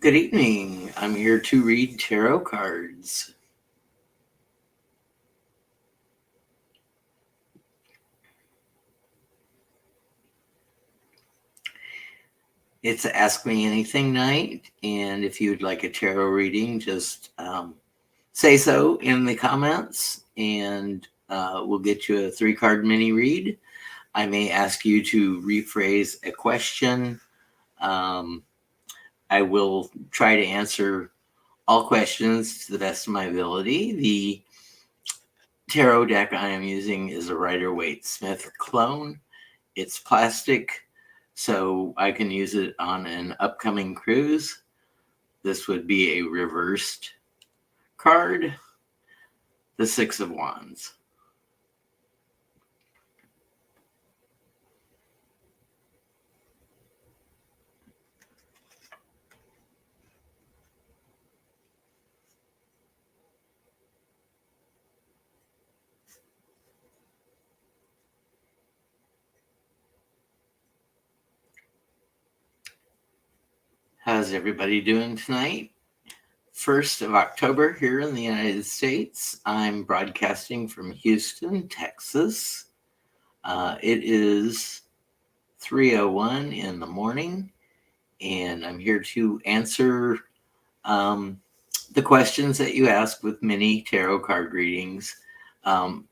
Good evening. I'm here to read tarot cards. It's Ask Me Anything night, and if you'd like a tarot reading, just say so in the comments, and we'll get you a 3-card mini read. I may ask you to rephrase a question. I will try to answer all questions to the best of my ability. The tarot deck I am using is a Rider Waite Smith clone. It's plastic, so I can use it on an upcoming cruise. This would be a reversed card, the Six of Wands. How's everybody doing tonight? 1st of October here in the United States. I'm broadcasting from Houston, Texas. It is 3:01 in the morning, and I'm here to answer the questions that you ask with mini tarot card readings. I'm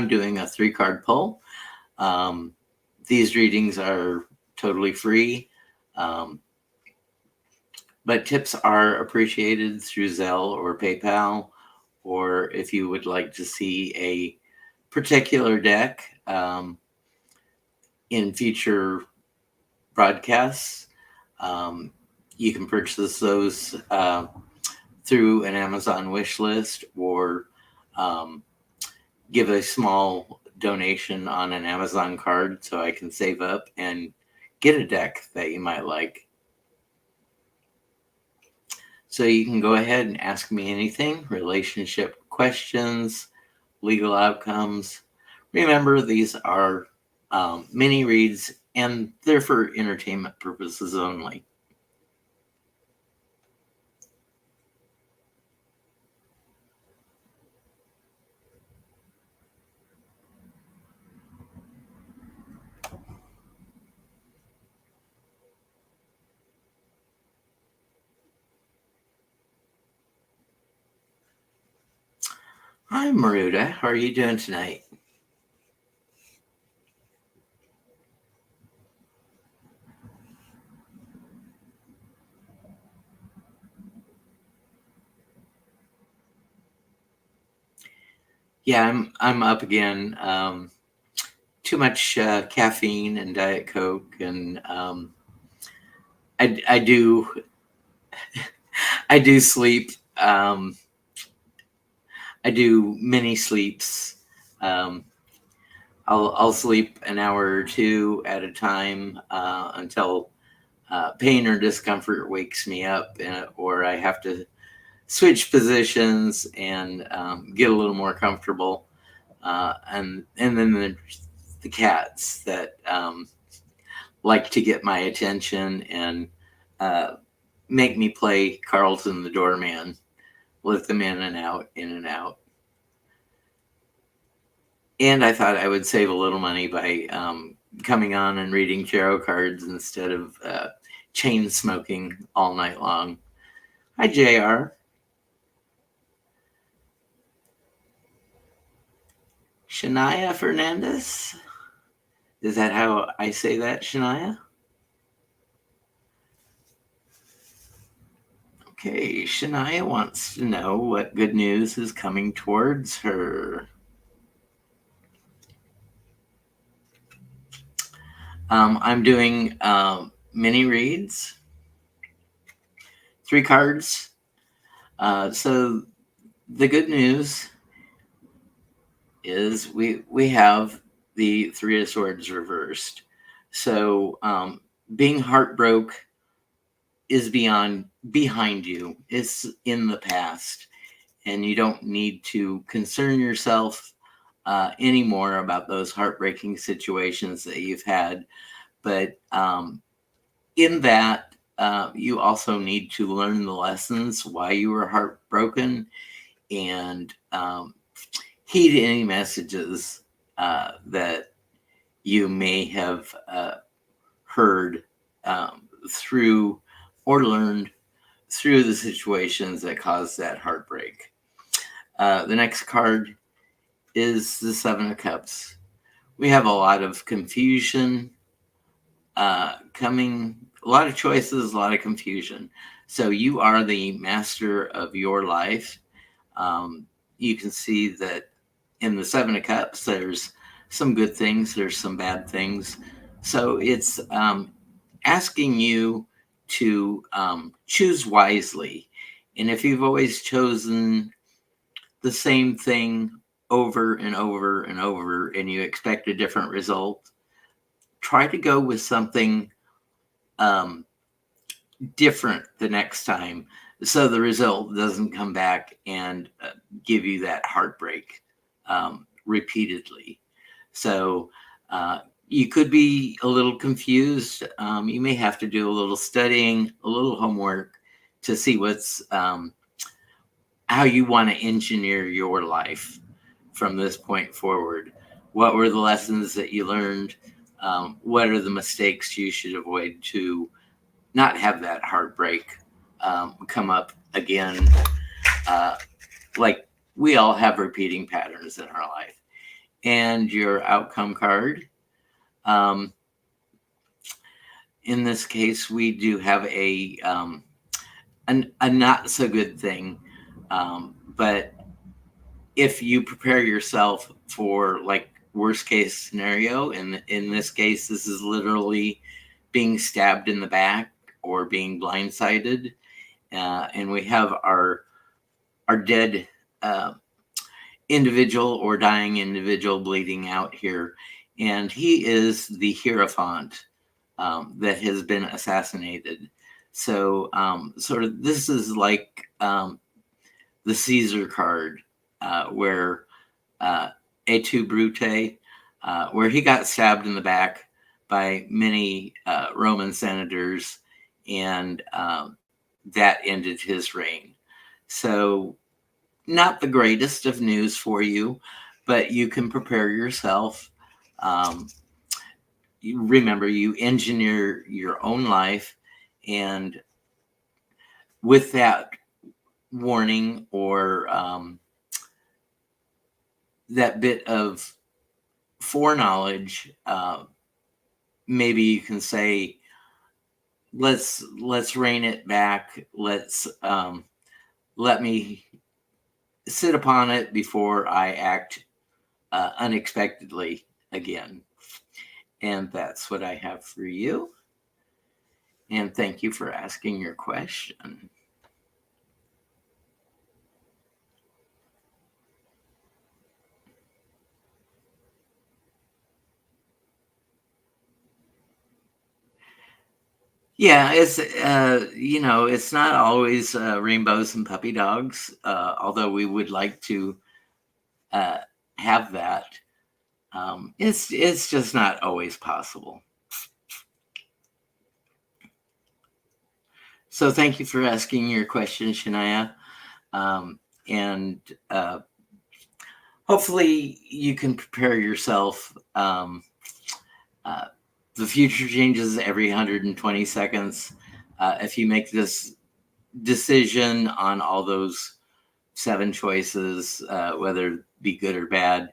doing a 3-card pull. These readings are totally free. But tips are appreciated through Zelle or PayPal, or if you would like to see a particular deck in future broadcasts, you can purchase those through an Amazon wish list, or give a small donation on an Amazon card so I can save up and get a deck that you might like. So you can go ahead and ask me anything, relationship questions, legal outcomes. Remember, these are mini reads, and they're for entertainment purposes only. Hi, Maruda. How are you doing tonight? Yeah, I'm up again. Too much caffeine and Diet Coke, and I do I do sleep. I do mini sleeps. I'll sleep an hour or two at a time until pain or discomfort wakes me up, or I have to switch positions and get a little more comfortable. And then the cats that like to get my attention and make me play Carlton the doorman, lift them in and out, in and out. And I thought I would save a little money by coming on and reading tarot cards instead of chain smoking all night long. Hi, JR. Shania Fernandez? Is that how I say that, Shania? Okay, Shania wants to know what good news is coming towards her. I'm doing mini reads, 3 cards. So the good news is we have the 3 of Swords reversed. So being heartbroken is behind you. It's in the past, and you don't need to concern yourself anymore about those heartbreaking situations that you've had. But in that, you also need to learn the lessons why you were heartbroken, and heed any messages that you may have heard through or learned through the situations that caused that heartbreak. The next card is the Seven of Cups. We have a lot of confusion coming, a lot of choices, a lot of confusion. So you are the master of your life. You can see that in the Seven of Cups, there's some good things, there's some bad things. So it's asking you to choose wisely. And if you've always chosen the same thing over and over and over, and you expect a different result, try to go with something different the next time, so the result doesn't come back and give you that heartbreak repeatedly. So you could be a little confused. You may have to do a little studying, a little homework to see what's how you want to engineer your life from this point forward. What were the lessons that you learned? What are the mistakes you should avoid to not have that heartbreak come up again? Like we all have repeating patterns in our life. And your outcome card. In this case, we do have a not so good thing. But if you prepare yourself for like worst case scenario, and in this case, this is literally being stabbed in the back or being blindsided, and we have our dead individual or dying individual bleeding out here, and he is the Hierophant that has been assassinated. So sort of this is like the Caesar card, where Et tu, Brute, where he got stabbed in the back by many Roman senators, and that ended his reign. So not the greatest of news for you, but you can prepare yourself. You remember, you engineer your own life, and with that warning or that bit of foreknowledge, maybe you can say, let's rein it back. Let's let me sit upon it before I act unexpectedly again. And that's what I have for you. And thank you for asking your question. Yeah, it's it's not always rainbows and puppy dogs, although we would like to have that. It's just not always possible. So thank you for asking your question, Shania, and hopefully you can prepare yourself. The future changes every 120 seconds. If you make this decision on all those 7 choices, whether it be good or bad,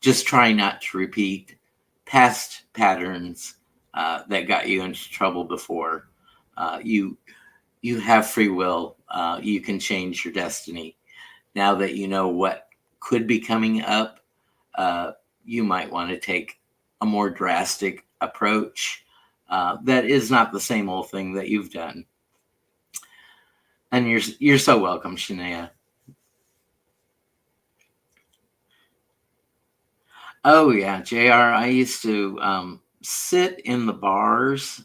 just try not to repeat past patterns that got you into trouble before. You have free will. You can change your destiny. Now that you know what could be coming up, you might want to take a more drastic approach that is not the same old thing that you've done. And you're so welcome, Shania. Oh yeah, JR, I used to sit in the bars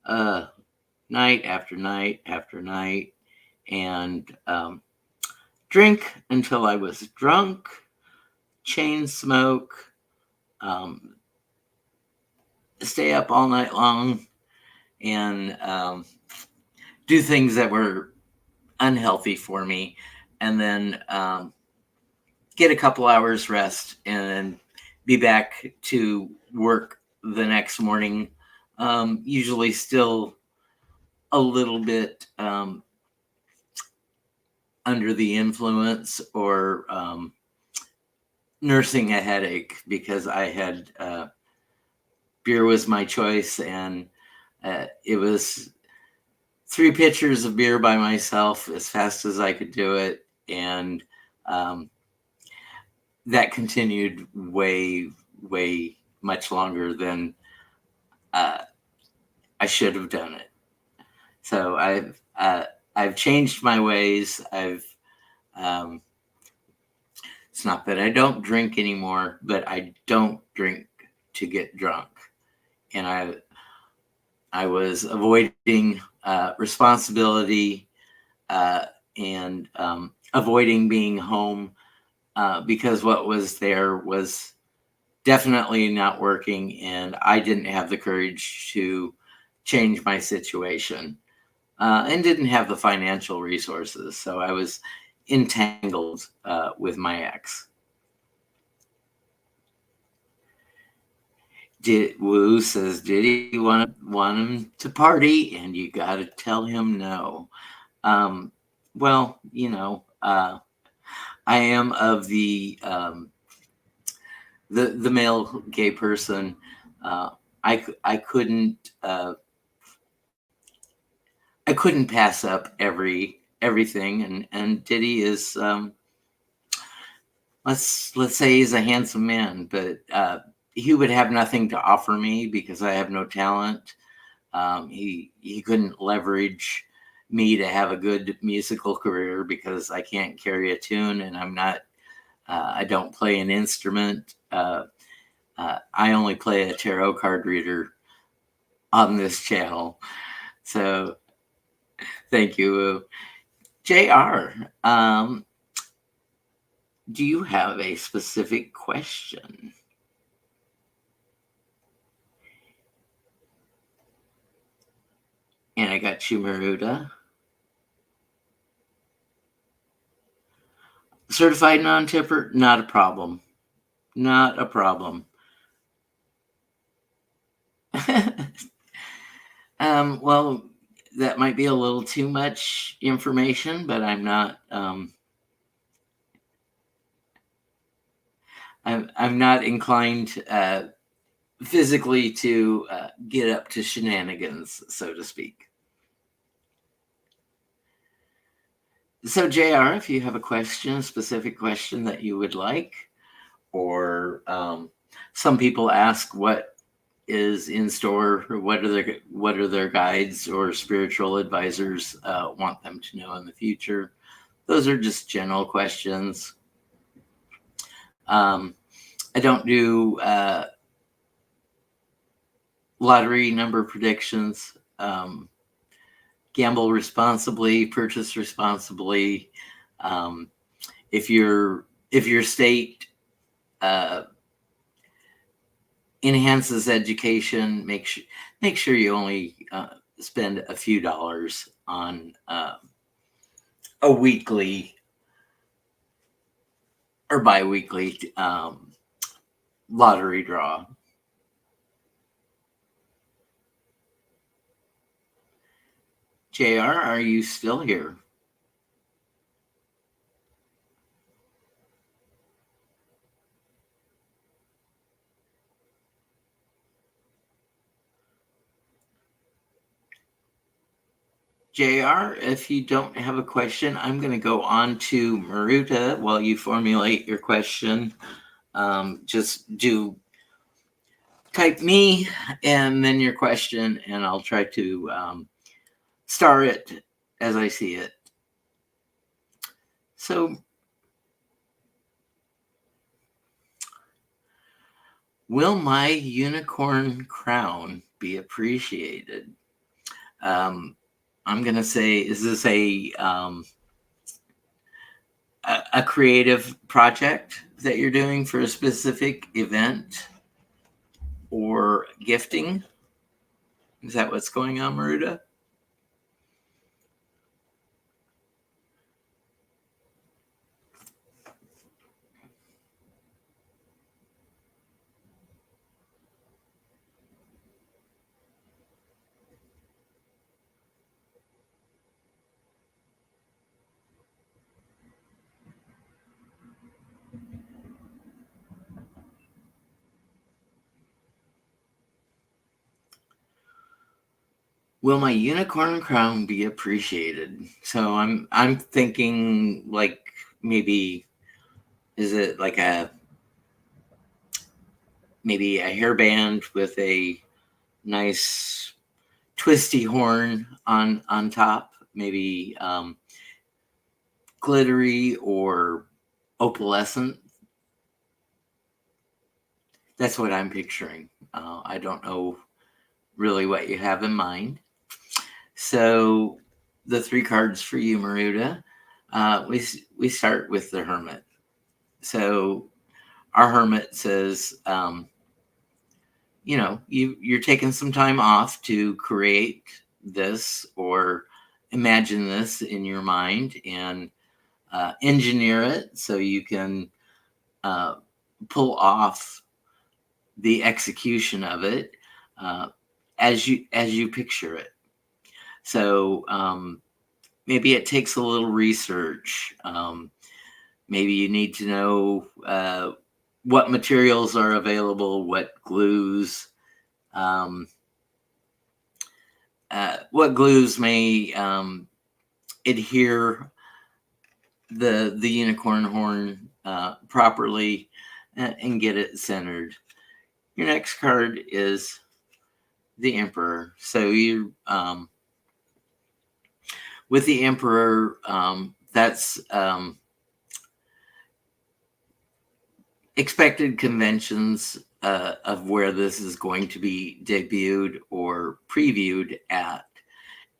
night after night after night and drink until I was drunk, chain smoke, stay up all night long, and do things that were unhealthy for me, and then get a couple hours rest and then be back to work the next morning. Usually still a little bit under the influence, or nursing a headache, because I had beer was my choice, and it was 3 pitchers of beer by myself as fast as I could do it, and that continued way much longer than I should have done it. So I've changed my ways. It's not that I don't drink anymore, but I don't drink to get drunk. And I was avoiding responsibility and avoiding being home because what was there was definitely not working, and I didn't have the courage to change my situation, and didn't have the financial resources. So I was entangled with my ex. Woo says, did he want him to party? And you got to tell him no. Well, I am of the male gay person. I couldn't pass up everything, and Diddy is let's say he's a handsome man, but he would have nothing to offer me because I have no talent. He couldn't leverage me to have a good musical career because I can't carry a tune, and I don't play an instrument. I only play a tarot card reader on this channel. So thank you. JR, do you have a specific question? And I got you, Maruda. Certified non-tipper, not a problem. Not a problem. Well, that might be a little too much information, but I'm not. I'm not inclined physically to get up to shenanigans, so to speak. So, JR, if you have a specific question that you would like, or some people ask what is in store, or what are their guides or spiritual advisors want them to know in the future. Those are just general questions. I don't do lottery number predictions. Gamble responsibly, purchase responsibly. If your state enhances education, make sure you only spend a few dollars on a weekly or bi-weekly lottery draw. JR, are you still here? JR, if you don't have a question, I'm going to go on to Maruta while you formulate your question. Just type me and then your question, and I'll try to star it as I see it. So, will my unicorn crown be appreciated? I'm going to say, is this a creative project that you're doing for a specific event or gifting? Is that what's going on, Maruda? Will my unicorn crown be appreciated? So I'm thinking like maybe is it like maybe a hairband with a nice twisty horn on top, maybe glittery or opalescent. That's what I'm picturing. I don't know really what you have in mind. So the 3 cards for you, Maruda. We start with the Hermit. So our Hermit says, you're taking some time off to create this or imagine this in your mind and engineer it so you can pull off the execution of it as you picture it. So maybe it takes a little research. Maybe you need to know what materials are available, what glues. What glues may adhere the unicorn horn properly and get it centered. Your next card is the Emperor. So you with the Emperor, that's expected conventions of where this is going to be debuted or previewed at.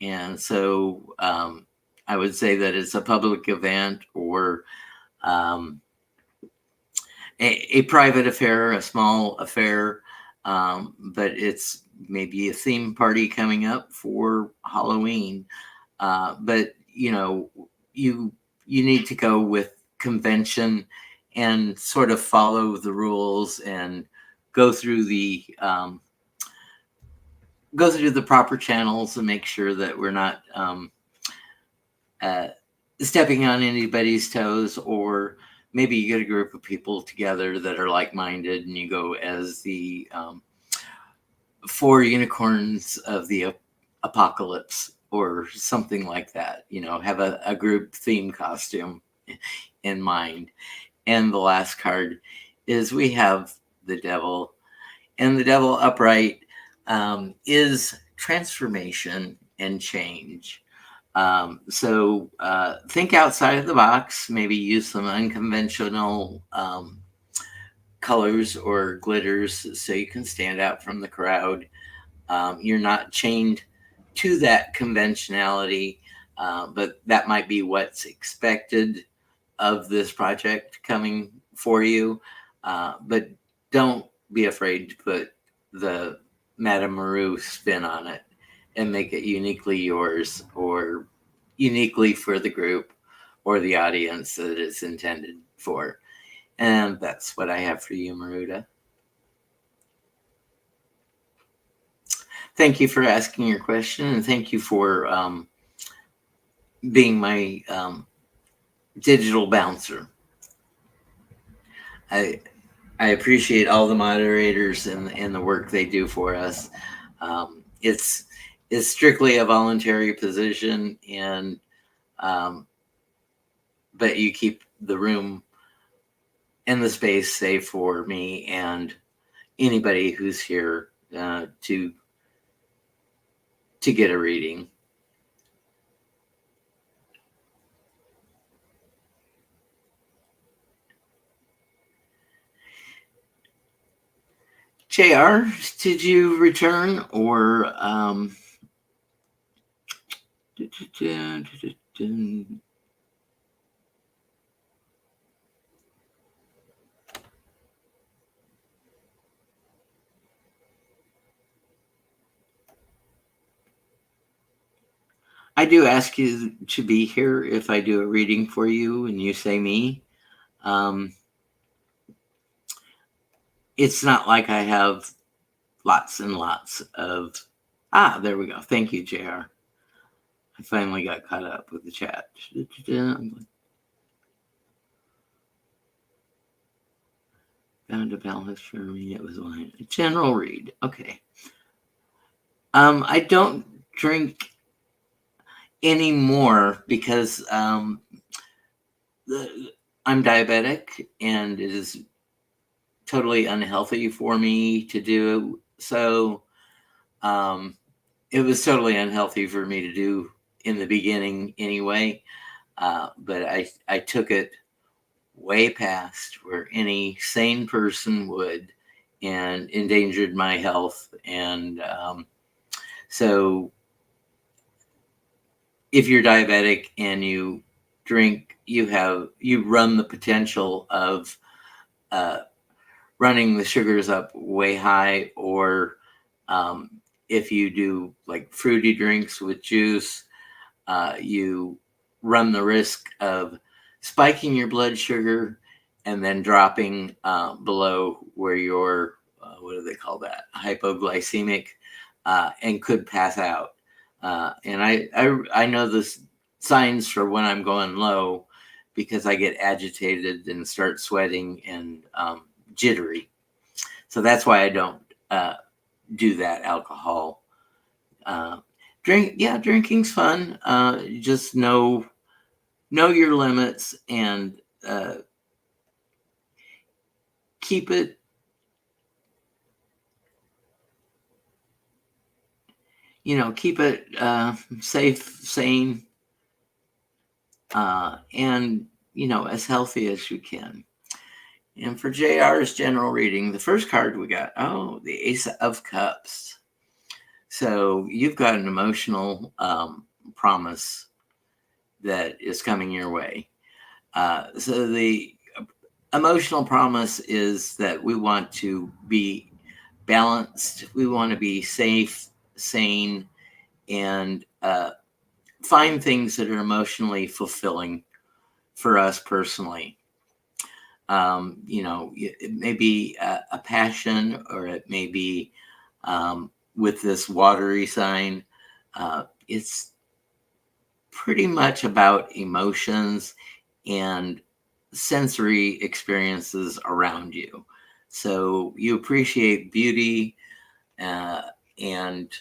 And so I would say that it's a public event or a private affair, a small affair, but it's maybe a theme party coming up for Halloween. But you need to go with convention and sort of follow the rules and go through the proper channels and make sure that we're not stepping on anybody's toes, or maybe you get a group of people together that are like-minded and you go as the 4 unicorns of the apocalypse or something like that. Have a group theme costume in mind. And the last card is we have the Devil, and the Devil upright is transformation and change. So think outside of the box, maybe use some unconventional colors or glitters so you can stand out from the crowd. You're not chained to that conventionality, but that might be what's expected of this project coming for you. But don't be afraid to put the Madame Maru spin on it and make it uniquely yours or uniquely for the group or the audience that it's intended for. And that's what I have for you, Maruda. Thank you for asking your question, and thank you for being my digital bouncer. I appreciate all the moderators and the work they do for us. It's strictly a voluntary position, and but you keep the room and the space safe for me and anybody who's here to get a reading. JR, did you return or I do ask you to be here if I do a reading for you and you say me. Um, it's not like I have lots and lots of. There we go. Thank you, JR. I finally got caught up with the chat. Found a balance for me. It was one general read. Okay. I don't drink anymore because I'm diabetic and it is totally unhealthy for me to do so. It was totally unhealthy for me to do in the beginning anyway. But I took it way past where any sane person would and endangered my health. And so if you're diabetic and you drink, you run the potential of running the sugars up way high, or if you do like fruity drinks with juice, you run the risk of spiking your blood sugar and then dropping below where your what do they call that, hypoglycemic, and could pass out. And I know the signs for when I'm going low because I get agitated and start sweating and jittery. So that's why I don't do that alcohol. Drinking's fun. Just know your limits and keep it safe, sane, and as healthy as you can. And for JR's general reading, the first card we got, the Ace of Cups. So you've got an emotional promise that is coming your way. So the emotional promise is that we want to be balanced. We want to be safe, sane, and find things that are emotionally fulfilling for us personally. It may be a passion, or it may be with this watery sign. It's pretty much about emotions and sensory experiences around you. So you appreciate beauty and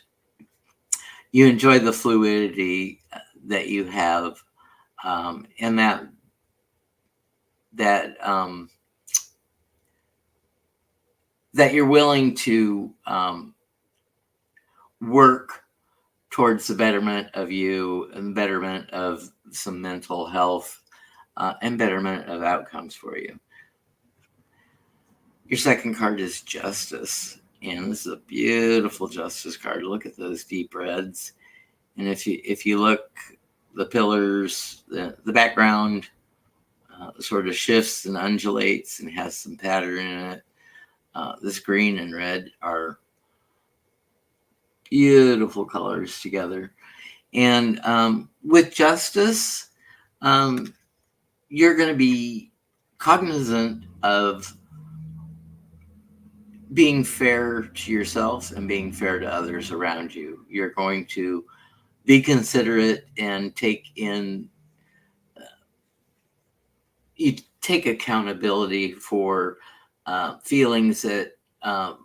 you enjoy the fluidity that you have, and that you're willing to work towards the betterment of you and betterment of some mental health and betterment of outcomes for you. Your second card is Justice, and this is a beautiful Justice card. Look at those deep reds, and if you look, the pillars, the background sort of shifts and undulates and has some pattern in it. This green and red are beautiful colors together. And with Justice, you're going to be cognizant of being fair to yourself and being fair to others around you. You're going to be considerate and you take accountability for feelings that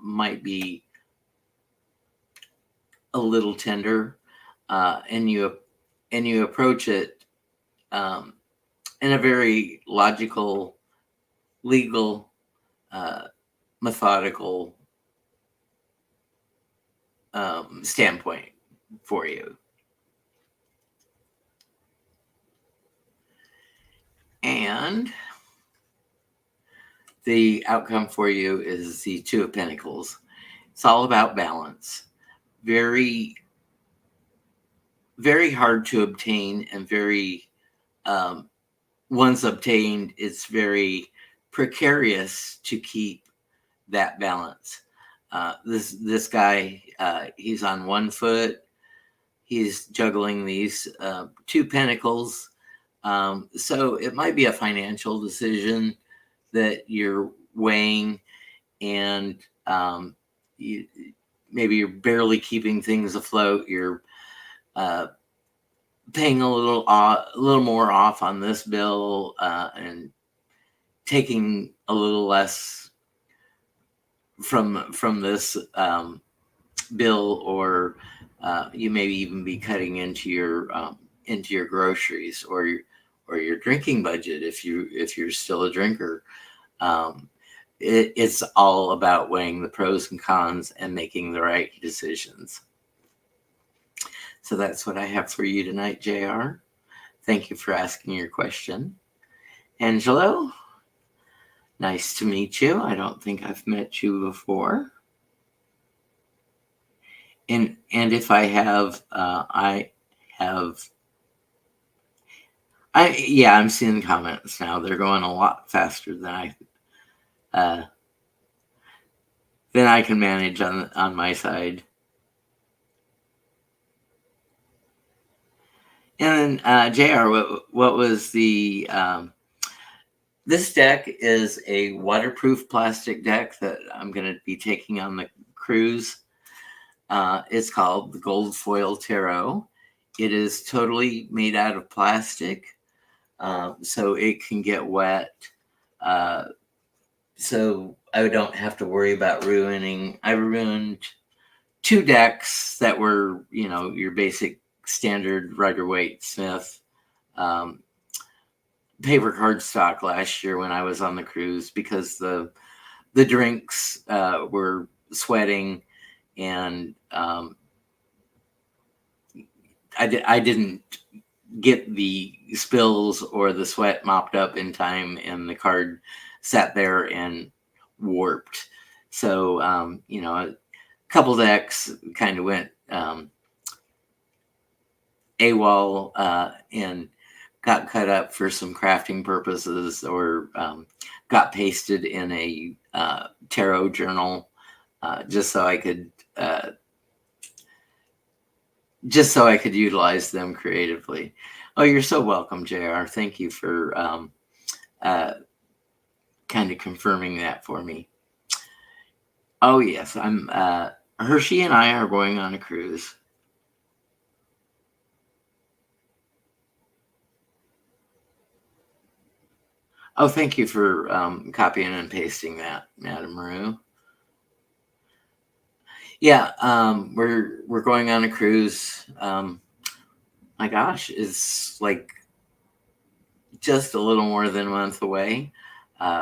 might be a little tender, and you approach it in a very logical, legal, methodical standpoint for you. And the outcome for you is the Two of Pentacles. It's all about balance. Very, very hard to obtain, and very, once obtained, it's very precarious to keep that balance. This guy, he's on one foot. he's juggling these two pentacles. So it might be a financial decision that you're weighing, and maybe you're barely keeping things afloat. You're paying a little more off on this bill, and taking a little less from this bill, or you may even be cutting into your groceries or your drinking budget if you're still a drinker. It's all about weighing the pros and cons and making the right decisions. So that's what I have for you tonight, JR. Thank you for asking your question. Angelo, nice to meet you. I don't think I've met you before. And if I have, I'm seeing comments now. They're going a lot faster than I can manage on my side. And then, JR, what was the this deck is a waterproof plastic deck that I'm going to be taking on the cruise. It's called the Gold Foil Tarot. It is totally made out of plastic, so it can get wet. So I don't have to worry about ruining. I ruined 2 decks that were, your basic standard Rider Waite Smith paper cardstock last year when I was on the cruise, because the drinks were sweating, and I didn't get the spills or the sweat mopped up in time, and the card sat there and warped. So a couple decks kind of went AWOL, and got cut up for some crafting purposes, or got pasted in a tarot journal, just so I could utilize them creatively. Oh, you're so welcome, JR. Thank you for kind of confirming that for me. Oh yes, I'm Hershey and I are going on a cruise. Oh, thank you for copying and pasting that, Madam Maru. Yeah, we're going on a cruise. My gosh, it's like just a little more than a month away.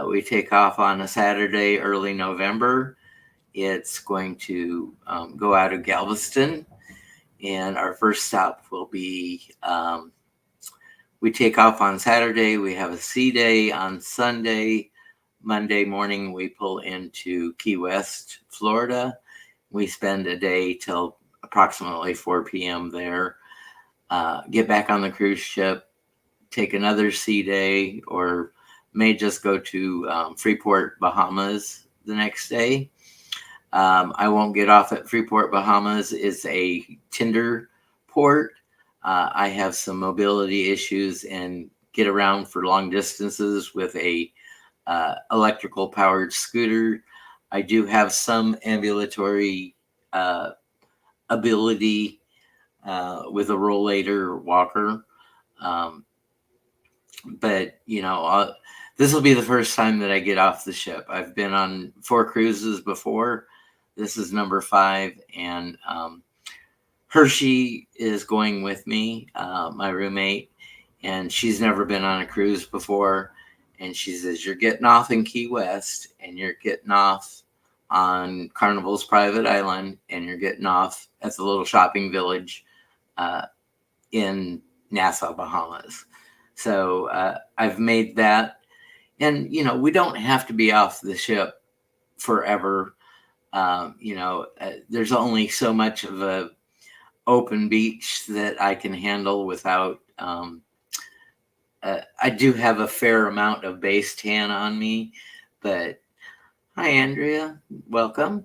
We take off on a Saturday, early November. It's going to go out of Galveston, and our first stop will be, we take off on Saturday. We have a sea day on Sunday. Monday morning, we pull into Key West, Florida. We spend a day till approximately 4 p.m. there. Get back on the cruise ship, take another sea day, or may just go to Freeport, Bahamas the next day. I won't get off at Freeport, Bahamas. It's a Tinder port. I have some mobility issues and get around for long distances with a electrical powered scooter. I do have some ambulatory ability with a rollator walker. But, this will be the first time that I get off the ship. I've been on 4 cruises before. This is number 5. And Hershey is going with me, my roommate, and she's never been on a cruise before. And she says, you're getting off in Key West, and you're getting off on Carnival's private island, and you're getting off at the little shopping village in Nassau, Bahamas. So I've made that. And, we don't have to be off the ship forever. There's only so much of a open beach that I can handle without, I do have a fair amount of base tan on me, but hi, Andrea, welcome.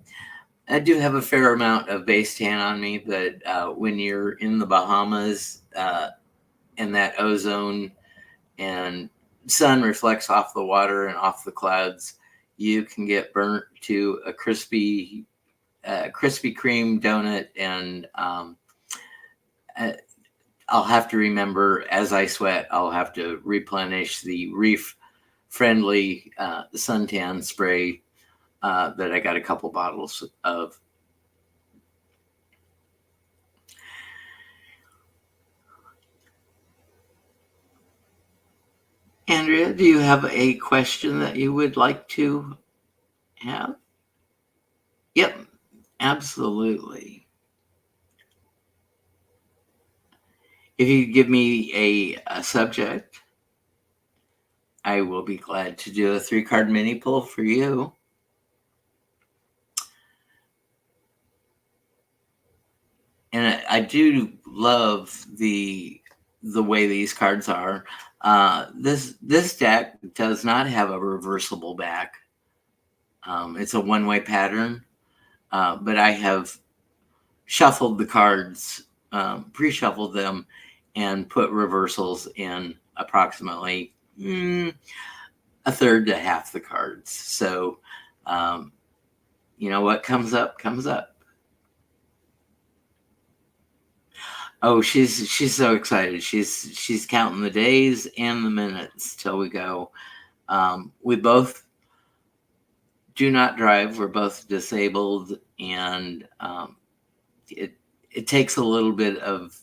I do have a fair amount of base tan on me, but when you're in the Bahamas and that ozone and sun reflects off the water and off the clouds, you can get burnt to a Krispy Kreme donut. And I'll have to remember, as I sweat, I'll have to replenish the reef friendly suntan spray that I got a couple bottles of. Andrea, do you have a question that you would like to have? Yep, absolutely. If you give me a subject, I will be glad to do a 3-card mini pull for you. And I do love the way these cards are. This deck does not have a reversible back. It's a one-way pattern, but I have shuffled the cards, pre-shuffled them, and put reversals in approximately a third to half the cards. So, what comes up, comes up. Oh, she's so excited. She's counting the days and the minutes till we go. We both do not drive. We're both disabled, and it takes a little bit of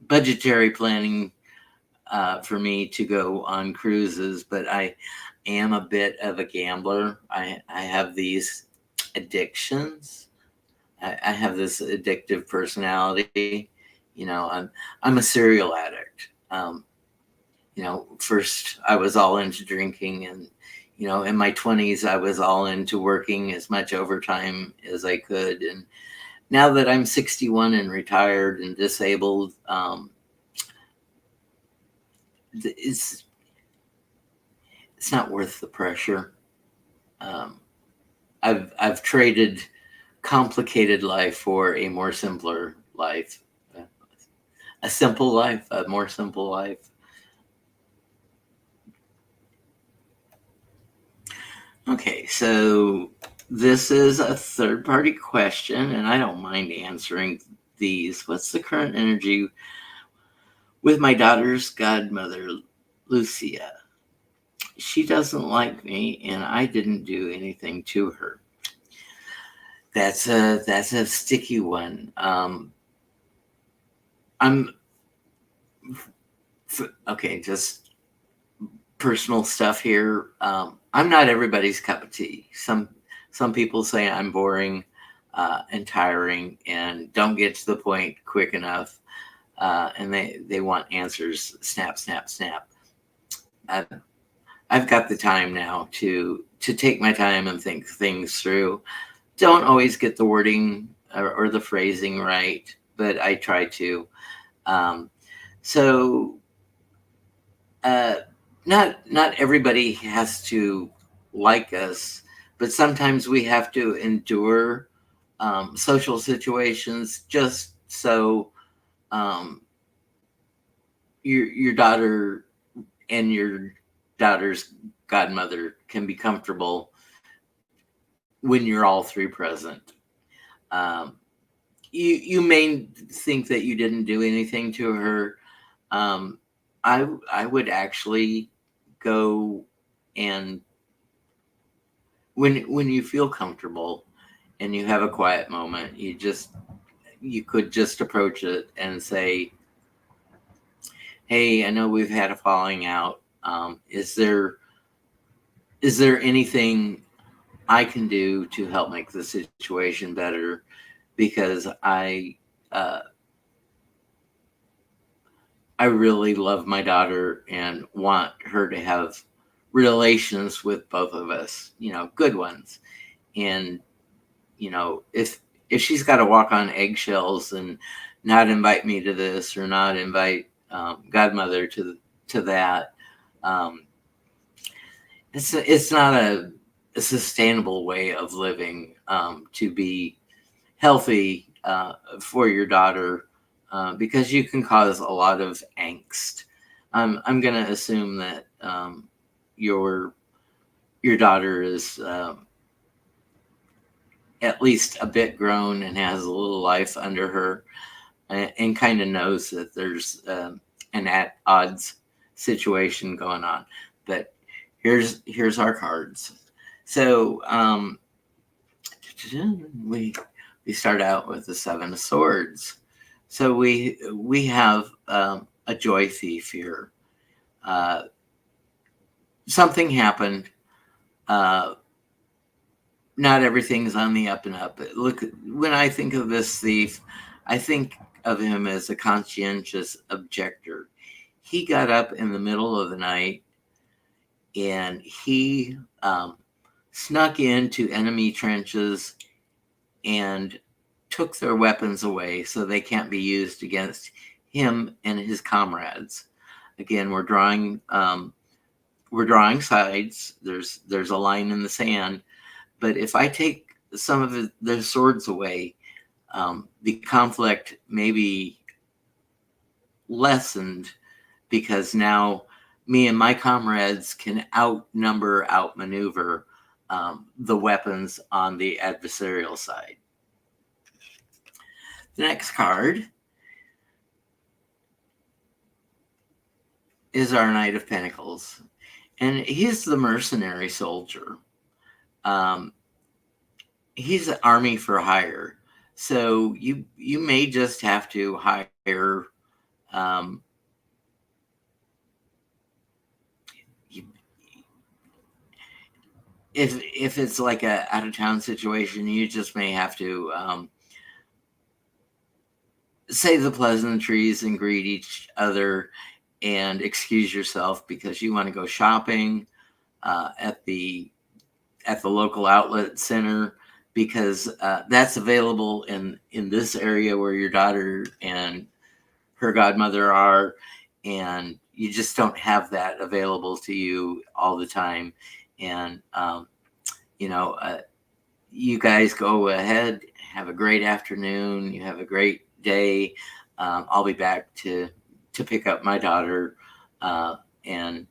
budgetary planning for me to go on cruises. But I am a bit of a gambler. I have these addictions. I have this addictive personality. I'm a serial addict. First I was all into drinking, and in my 20s I was all into working as much overtime as I could. And now that I'm 61 and retired and disabled, it's not worth the pressure. I've traded complicated life for a more simpler life. A simple life, a more simple life. Okay, so this is a third-party question, and I don't mind answering these. What's the current energy with my daughter's godmother, Lucia? She doesn't like me, and I didn't do anything to her. That's a sticky one. Okay, just personal stuff here. I'm not everybody's cup of tea. Some people say I'm boring and tiring and don't get to the point quick enough, and they want answers snap, snap, snap. I've got the time now to take my time and think things through. Don't always get the wording or the phrasing right, but I try to. Not everybody has to like us, but sometimes we have to endure social situations just so your daughter and your daughter's godmother can be comfortable when you're all three present. You may think that you didn't do anything to her. I would actually go, and when you feel comfortable and you have a quiet moment, you could just approach it and say, "Hey, I know we've had a falling out. Is there anything I can do to help make the situation better? Because I really love my daughter and want her to have relations with both of us, good ones. And, if she's got to walk on eggshells and not invite me to this or not invite godmother to that, it's not a sustainable way of living. to be healthy for your daughter, because you can cause a lot of angst. I'm going to assume that your daughter is at least a bit grown and has a little life under her, and kind of knows that there's an at odds situation going on. But here's our cards. So we start out with the Seven of Swords. So we have a joy thief here. Something happened. Not everything's on the up and up. Look, when I think of this thief, I think of him as a conscientious objector. He got up in the middle of the night and he snuck into enemy trenches and took their weapons away so they can't be used against him and his comrades. Again, we're drawing sides. There's a line in the sand. But if I take some of their swords away, the conflict may be lessened, because now me and my comrades can outmaneuver the weapons on the adversarial side. The next card is our Knight of Pentacles, and he's the mercenary soldier. He's an army for hire. So you may just have to hire if it's like a out of town situation, you just may have to say the pleasantries and greet each other and excuse yourself because you want to go shopping at the local outlet center, because that's available in this area where your daughter and her godmother are, and you just don't have that available to you all the time. And you guys go ahead, have a great afternoon, you have a great day. I'll be back to pick up my daughter and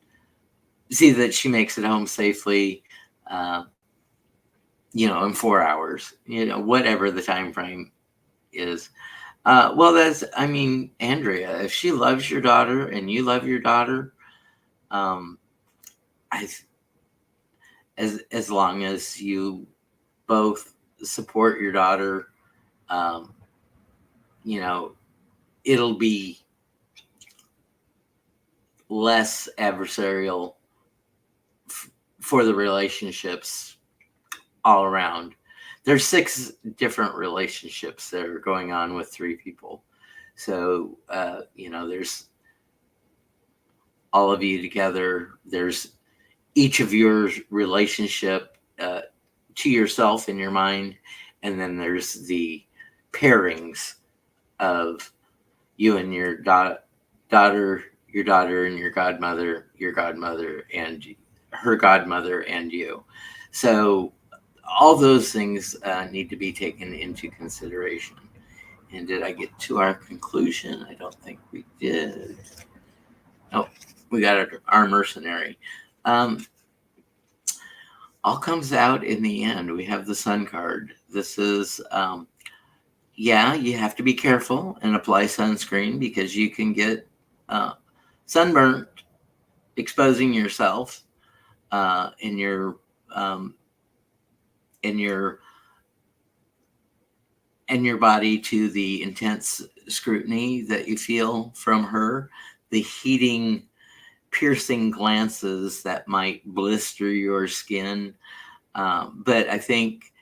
see that she makes it home safely, in 4 hours, whatever the time frame is. Andrea, if she loves your daughter and you love your daughter, as long as you both support your daughter, it'll be less adversarial for the relationships all around. There's 6 different relationships that are going on with 3 people. So, there's all of you together. There's each of your relationship to yourself in your mind. And then there's the pairings of you and your daughter, your daughter and your godmother and her godmother and you. So all those things need to be taken into consideration. And did I get to our conclusion? I don't think we did. Oh, we got our mercenary. All comes out in the end. We have the Sun card. This is, you have to be careful and apply sunscreen, because you can get sunburnt exposing yourself in your body to the intense scrutiny that you feel from her, the heating, piercing glances that might blister your skin. But I think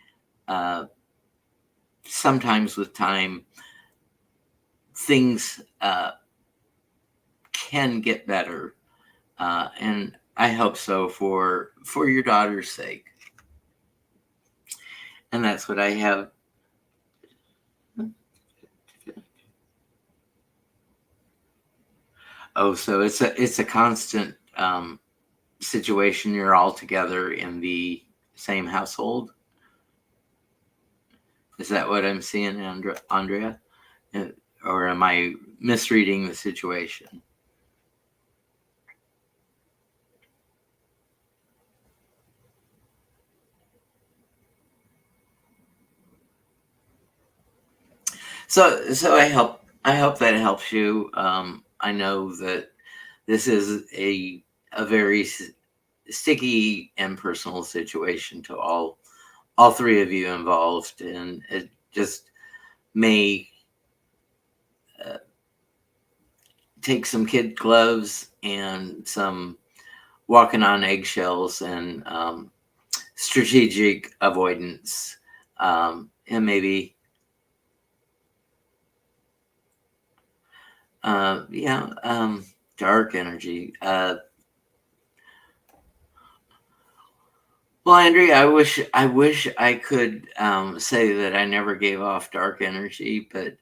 sometimes with time, things can get better. And I hope so for your daughter's sake. And that's what I have. Oh, so it's a constant situation. You're all together in the same household. Is that what I'm seeing, Andrea? Or am I misreading the situation? So I hope that helps you. I know that this is a very sticky and personal situation to all three of you involved, and it just may uh, take some kid gloves and some walking on eggshells and strategic avoidance, and maybe yeah, dark energy. Well, Andrea, I wish I could say that I never gave off dark energy, but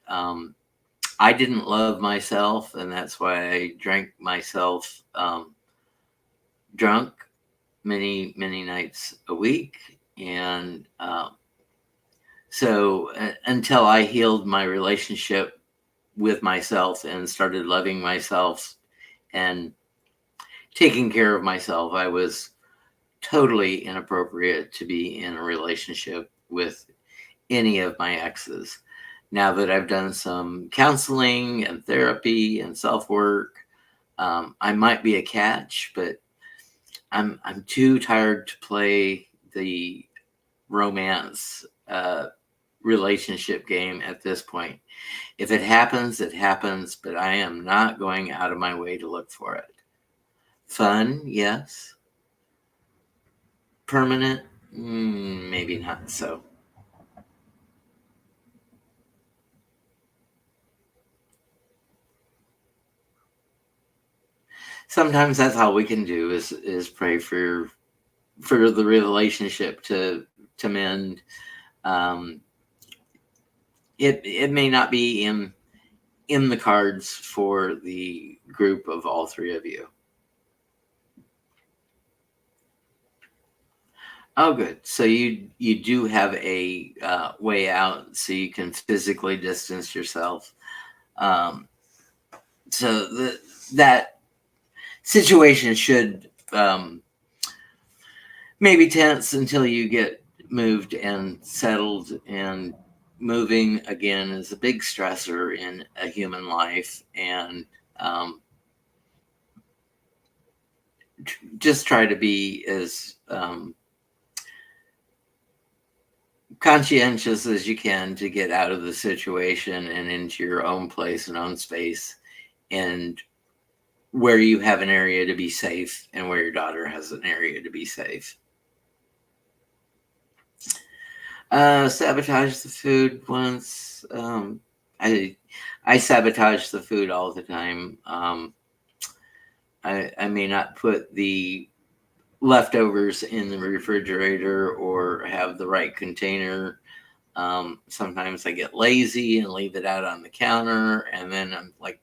I didn't love myself, and that's why I drank myself drunk many nights a week, and so until I healed my relationship with myself and started loving myself and taking care of myself, I was totally inappropriate to be in a relationship with any of my exes. Now that I've done some counseling and therapy and self work, I might be a catch, but I'm too tired to play the romance relationship game at this point. If it happens, it happens, but I am not going out of my way to look for it. Fun, yes. Permanent, maybe not so. Sometimes that's all we can do is pray for the relationship to mend. Um, it may not be in the cards for the group of all three of you. Oh, good. So you do have a way out, so you can physically distance yourself. Um, so that situation should maybe tense until you get moved and settled. And moving again is a big stressor in a human life, and just try to be as conscientious as you can to get out of the situation and into your own place and own space, and where you have an area to be safe and where your daughter has an area to be safe. Sabotage the food once. I sabotage the food all the time. I may not put the leftovers in the refrigerator or have the right container. Sometimes I get lazy and leave it out on the counter, and then I'm like,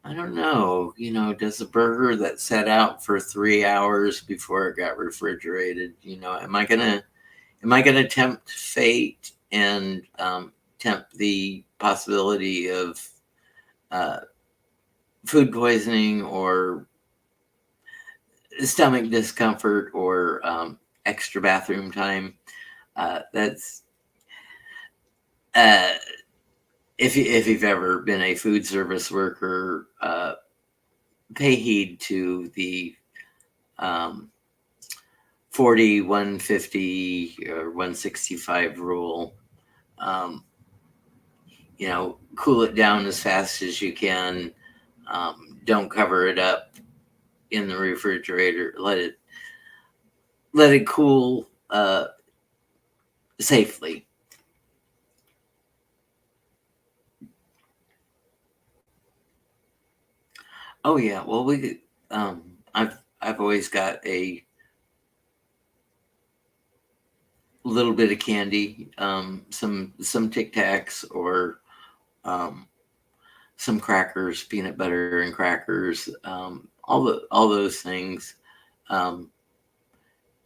I don't know, does a burger that set out for 3 hours before it got refrigerated, am I gonna tempt fate and tempt the possibility of uh, food poisoning or stomach discomfort or extra bathroom time? That's uh, if you've ever been a food service worker, pay heed to the um, 40, 150, or 165 rule. Um, cool it down as fast as you can. Don't cover it up in the refrigerator. Let it cool safely. Oh yeah. Well, I've always got a little bit of candy, some Tic Tacs, or um, some crackers, peanut butter and crackers, all those things. Um,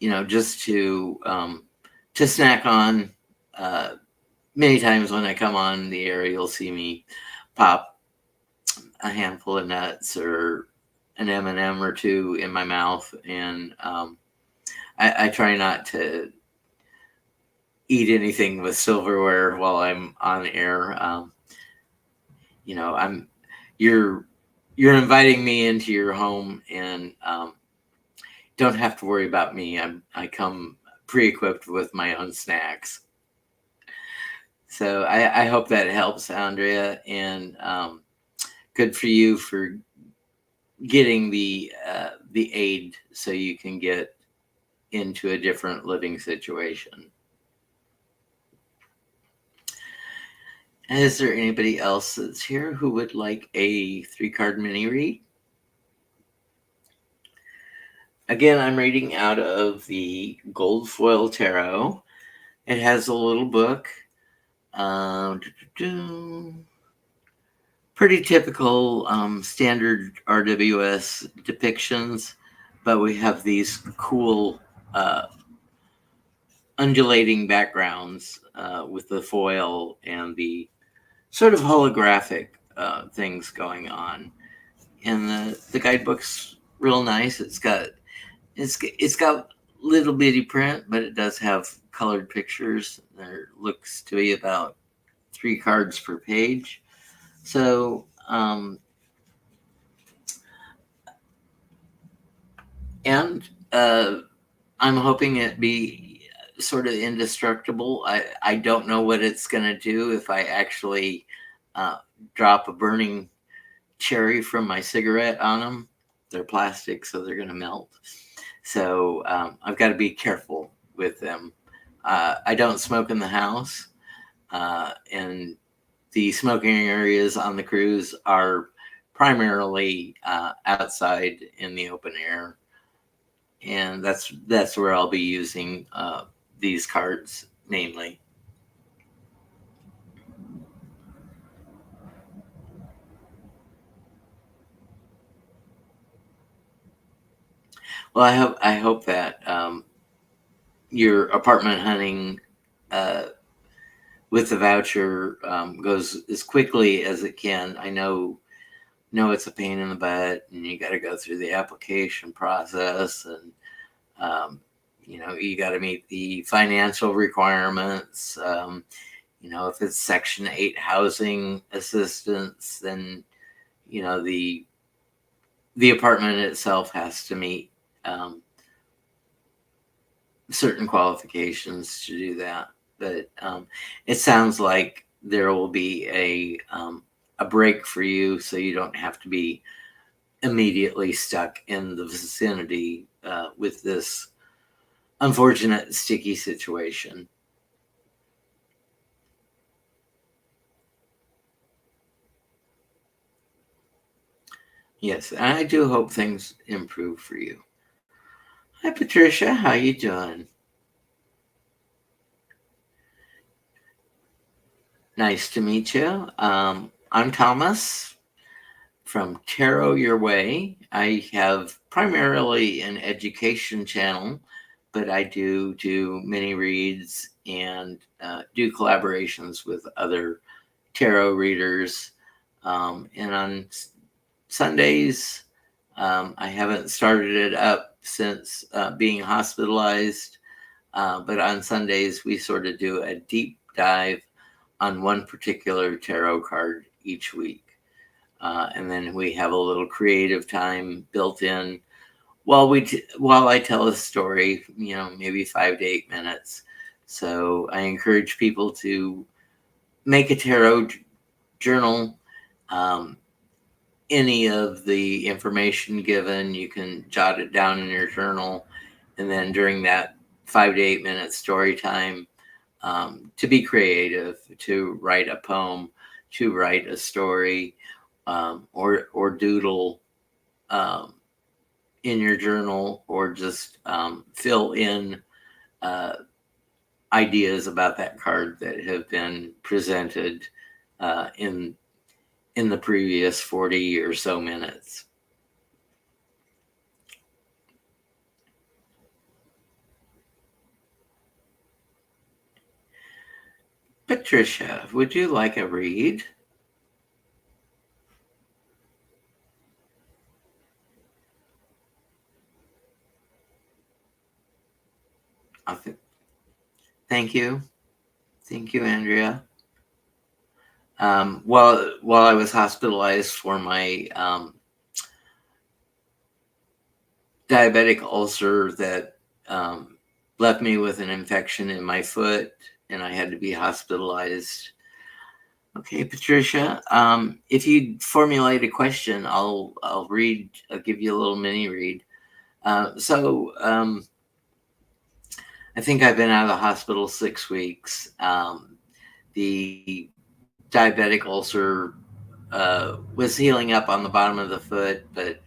just to snack on many times when I come on the air, you'll see me pop a handful of nuts or an M&M or two in my mouth, and I try not to eat anything with silverware while I'm on air. You know, you're you're inviting me into your home, and don't have to worry about me. I come pre-equipped with my own snacks. So I hope that helps, Andrea, and good for you for getting the aid so you can get into a different living situation. Is there anybody else that's here who would like a 3-card mini read? Again, I'm reading out of the Gold Foil Tarot. It has a little book. Pretty typical standard RWS depictions, but we have these cool undulating backgrounds with the foil and the sort of holographic things going on. And the guidebook's real nice. It's got little bitty print, but it does have colored pictures. There looks to be about 3 cards per page. So, and I'm hoping it be sort of indestructible. I don't know what it's going to do if I actually drop a burning cherry from my cigarette on them. They're plastic, so they're going to melt. So I've got to be careful with them. I don't smoke in the house, and the smoking areas on the cruise are primarily outside in the open air, and that's where I'll be using these cards namely. Well, I hope that your apartment hunting with the voucher goes as quickly as it can. I know it's a pain in the butt, and you got to go through the application process, and you got to meet the financial requirements. If it's Section 8 housing assistance, then the apartment itself has to meet certain qualifications to do that. But it sounds like there will be a break for you, so you don't have to be immediately stuck in the vicinity with this unfortunate sticky situation. Yes, and I do hope things improve for you. Hi, Patricia. How you doing? Nice to meet you. I'm Thomas from Tarot Your Way. I have primarily an education channel, but I do mini reads and do collaborations with other tarot readers. And on Sundays, I haven't started it up since being hospitalized, but on Sundays we sort of do a deep dive on one particular tarot card each week. And then we have a little creative time built in while I tell a story, maybe 5 to 8 minutes. So I encourage people to make a tarot journal. Any of the information given, you can jot it down in your journal, and then during that 5 to 8 minute story time, to be creative, to write a poem, to write a story, or doodle in your journal, or just fill in ideas about that card that have been presented in the previous 40 or so minutes. Patricia, would you like a read? Thank you. Thank you, Andrea. While I was hospitalized for my diabetic ulcer that left me with an infection in my foot, and I had to be hospitalized. Okay, Patricia, if you formulate a question, I'll read. I'll give you a little mini read. I think I've been out of the hospital 6 weeks. The diabetic ulcer was healing up on the bottom of the foot, but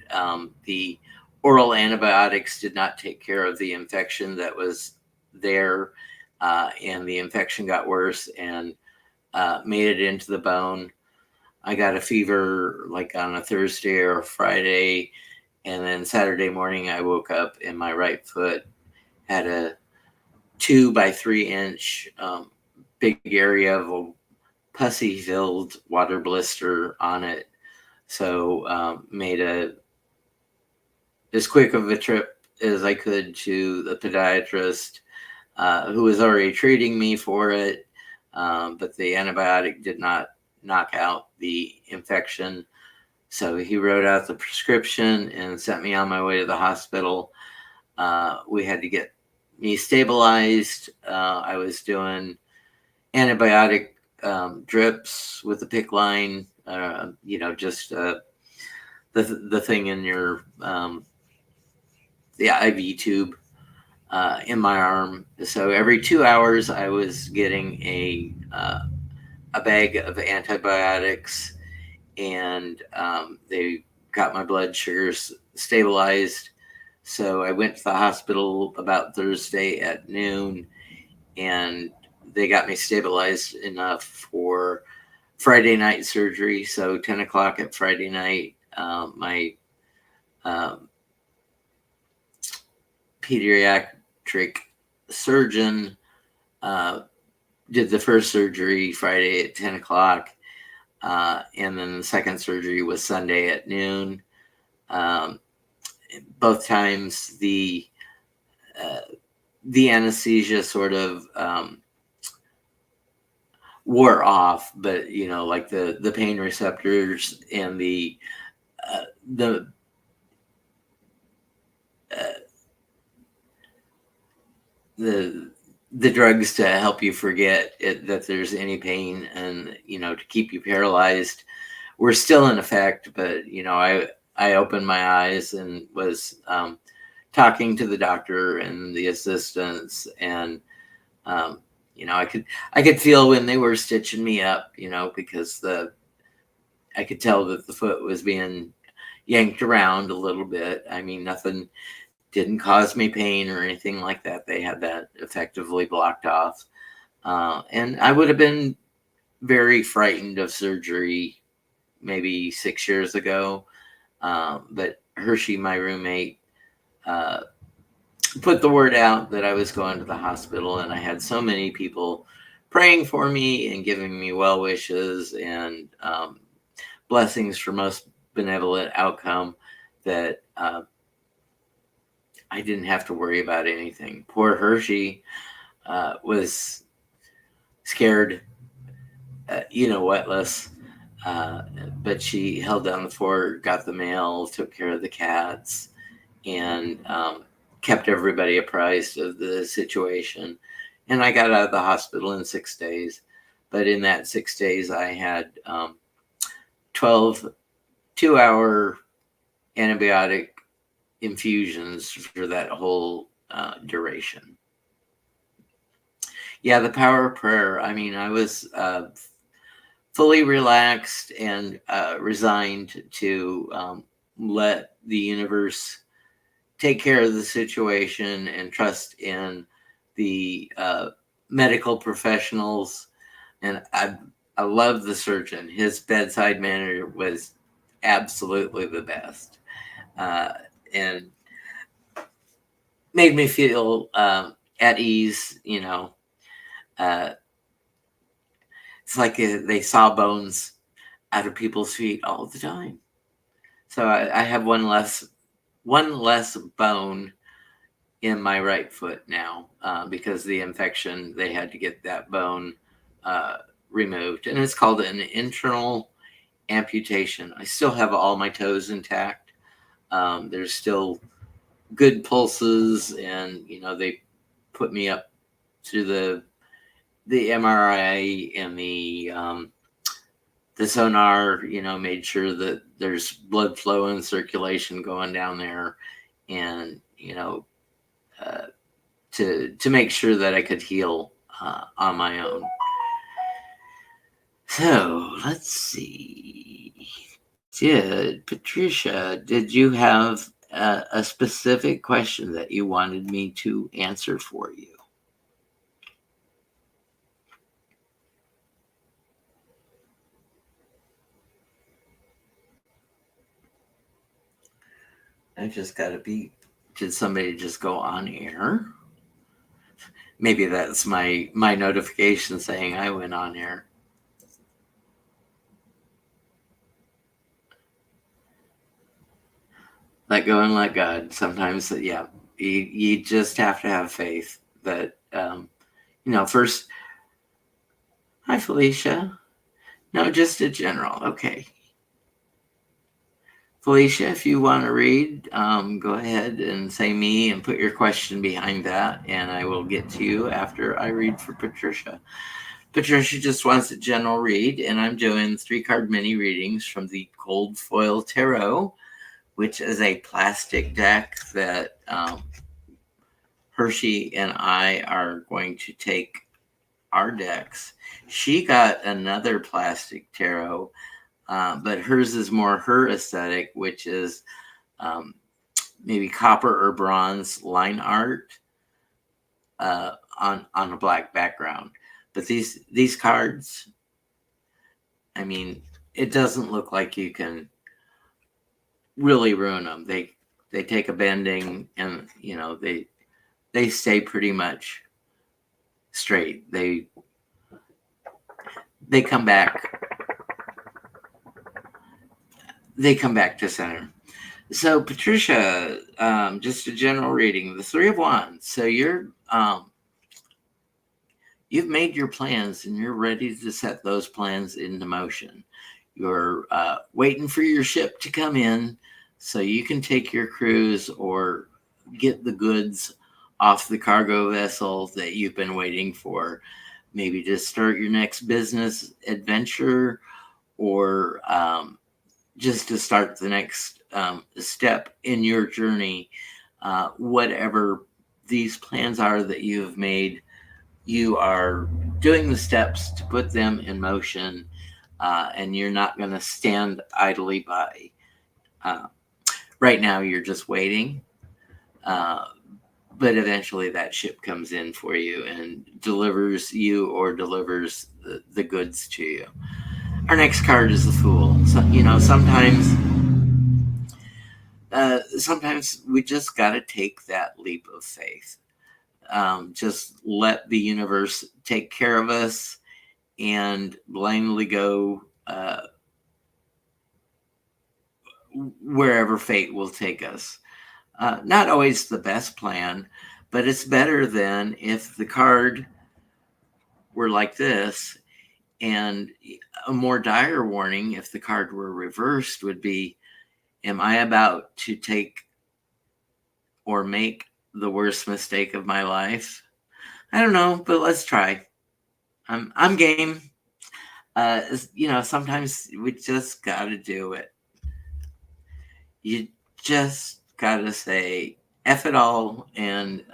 the oral antibiotics did not take care of the infection that was there, and the infection got worse and made it into the bone. I got a fever like on a Thursday or a Friday, and then Saturday morning I woke up and my right foot had a 2 by 3 inch big area of a pussy filled water blister on it. So made as quick of a trip as I could to the podiatrist, who was already treating me for it, but the antibiotic did not knock out the infection. So he wrote out the prescription and sent me on my way to the hospital. We had to get me stabilized. I was doing antibiotic drips with the PICC line, just the thing in your the IV tube in my arm. So every 2 hours, I was getting a bag of antibiotics, and they got my blood sugars stabilized. So I went to the hospital about Thursday at noon, and they got me stabilized enough for Friday night surgery. So 10 o'clock at Friday night, my pediatric surgeon did the first surgery Friday at 10 o'clock. And then the second surgery was Sunday at noon. Both times the anesthesia sort of wore off, but like the pain receptors and the drugs to help you forget that there's any pain and to keep you paralyzed were still in effect. But I opened my eyes and was talking to the doctor and the assistants, and I could feel when they were stitching me up, because I could tell that the foot was being yanked around a little bit. I mean, nothing didn't cause me pain or anything like that. They had that effectively blocked off. And I would have been very frightened of surgery maybe 6 years ago. But Hershey, my roommate, put the word out that I was going to the hospital, and I had so many people praying for me and giving me well wishes and blessings for most benevolent outcome that I didn't have to worry about anything. Poor Hershey was scared, witless, but she held down the fort, got the mail, took care of the cats, and kept everybody apprised of the situation. And I got out of the hospital in 6 days. But in that 6 days, I had 12 2-hour antibiotic infusions for that whole duration. Yeah, the power of prayer. I mean, I was fully relaxed and resigned to let the universe take care of the situation and trust in the medical professionals. And I love the surgeon. His bedside manner was absolutely the best, and made me feel at ease. It's like they saw bones out of people's feet all the time. So I have one less bone in my right foot now because the infection. They had to get that bone removed, and it's called an internal amputation. I still have all my toes intact. There's still good pulses, and they put me up to the MRI and the sonar, made sure that there's blood flow and circulation going down there, and to make sure that I could heal on my own. So let's see. Patricia, did you have a specific question that you wanted me to answer for you? I just got a beep. Did somebody just go on air? Maybe that's my notification saying I went on air. Let go and let God. Sometimes, yeah, you just have to have faith that, first, hi, Felicia. No, just a general. Okay. Felicia, if you want to read, go ahead and say me and put your question behind that, and I will get to you after I read for Patricia. Patricia just wants a general read, and I'm doing 3-card mini readings from the Gold Foil Tarot, which is a plastic deck that Hershey and I are going to take our decks. She got another plastic tarot, but hers is more her aesthetic, which is maybe copper or bronze line art on a black background. But these cards, I mean, it doesn't look like you can really ruin them. They take a bending, and they stay pretty much straight. They come back. They come back to center. So Patricia, just a general reading. The 3 of Wands. So you've made your plans, and you're ready to set those plans into motion. You're waiting for your ship to come in so you can take your cruise or get the goods off the cargo vessel that you've been waiting for. Maybe to start your next business adventure, or just to start the next step in your journey. Whatever these plans are that you have made, you are doing the steps to put them in motion, and you're not going to stand idly by. Right now, you're just waiting, but eventually that ship comes in for you and delivers you, or delivers the goods to you. Our next card is the Fool. So, sometimes we just got to take that leap of faith. Just let the universe take care of us and blindly go wherever fate will take us. Not always the best plan, but it's better than if the card were like this. And a more dire warning, if the card were reversed, would be, am I about to take or make the worst mistake of my life? I don't know, but let's try. I'm game. Sometimes we just got to do it. You just got to say F it all and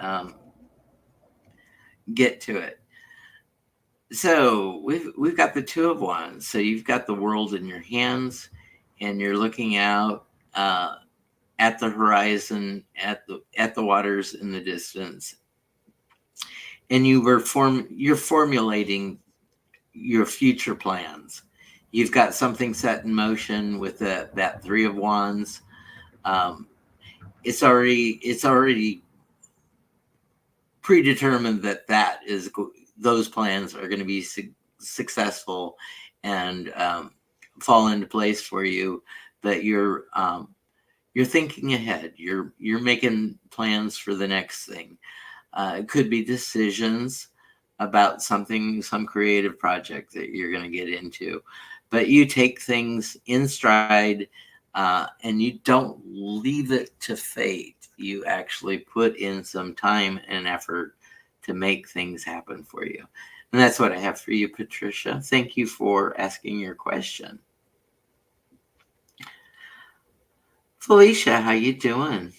get to it. So we've got the 2 of Wands. So you've got the world in your hands, and you're looking out at the horizon, at the waters in the distance, and you're formulating your future plans. You've got something set in motion with that 3 of Wands. It's already predetermined that those plans are going to be successful and fall into place for you, that you're thinking ahead. You're making plans for the next thing. It could be decisions about some creative project that you're going to get into, but you take things in stride, and you don't leave it to fate. You actually put in some time and effort to make things happen for you. And that's what I have for you, Patricia. Thank you for asking your question. Felicia, how you doing?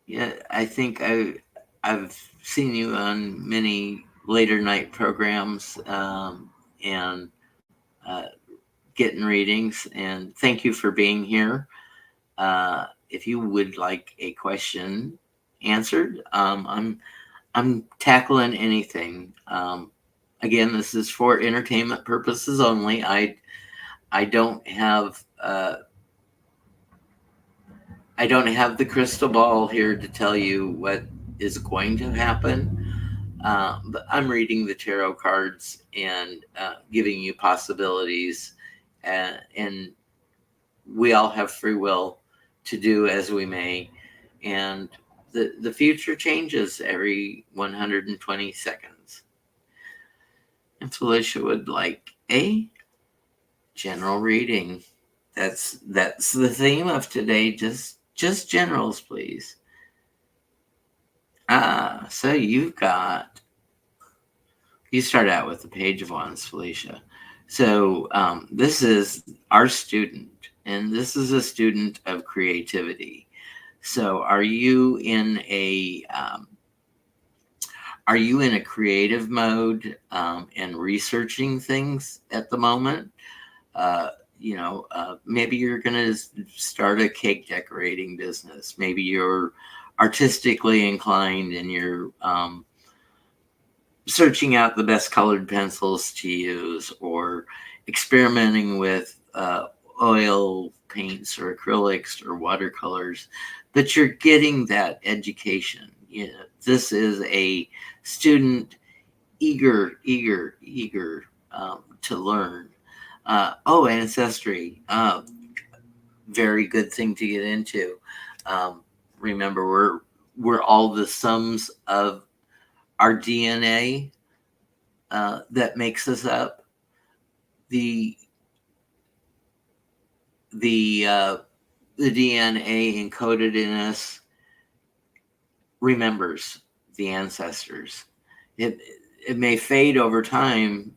Yeah, I think I've seen you on many later night programs, and uh, getting readings. And thank you for being here. If you would like a question answered, I'm tackling anything. Again, this is for entertainment purposes only. I don't have I don't have the crystal ball here to tell you what is going to happen. But I'm reading the tarot cards and giving you possibilities, and we all have free will to do as we may, and the future changes every 120 seconds. And Felicia would like a general reading. That's the theme of today. Just generals, please. So you start out with the Page of Wands, Felicia. So this is our student, and this is a student of creativity. So are you in a creative mode, and researching things at the moment? Maybe you're going to start a cake decorating business. Maybe you're artistically inclined and you're searching out the best colored pencils to use, or experimenting with oil paints or acrylics or watercolors, but you're getting that education. This is a student eager to learn. Ancestry, very good thing to get into. Remember, we're all the sums of our DNA that makes us up. The DNA encoded in us remembers the ancestors. It may fade over time,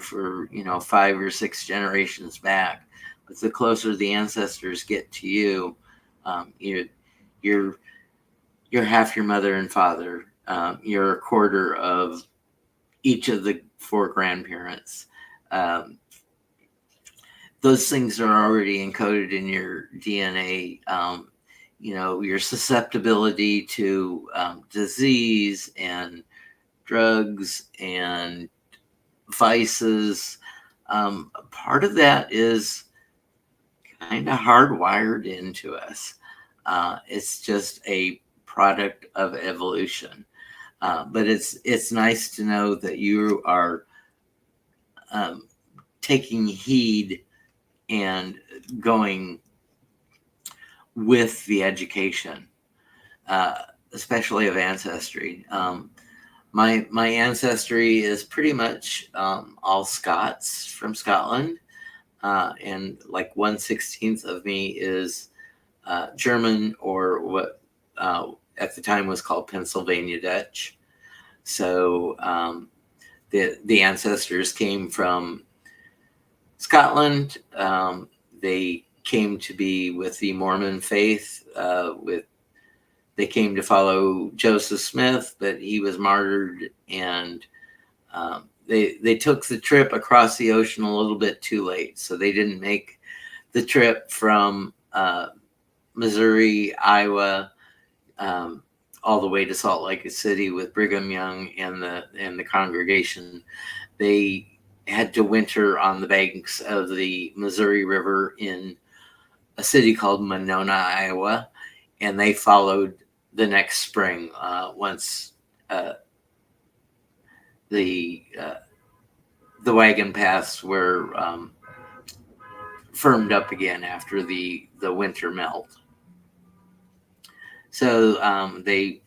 for 5 or 6 generations back, but the closer the ancestors get to you, you're half your mother and father. You're a quarter of each of the 4 grandparents. Those things are already encoded in your DNA. Your susceptibility to disease and drugs and vices. Part of that is kind of hardwired into us. It's just a product of evolution. But it's nice to know that you are taking heed and going with the education, especially of ancestry. My ancestry is pretty much all Scots from Scotland, and like 1/16 of me is German, or what at the time was called Pennsylvania Dutch. So the ancestors came from Scotland. They came to be with the Mormon faith. They came to follow Joseph Smith, but he was martyred, and they took the trip across the ocean a little bit too late, so they didn't make the trip from Missouri, Iowa, all the way to Salt Lake City with Brigham Young and the congregation. They had to winter on the banks of the Missouri River in a city called Monona, Iowa, and they followed the next spring once the wagon paths were firmed up again after the winter melt. So they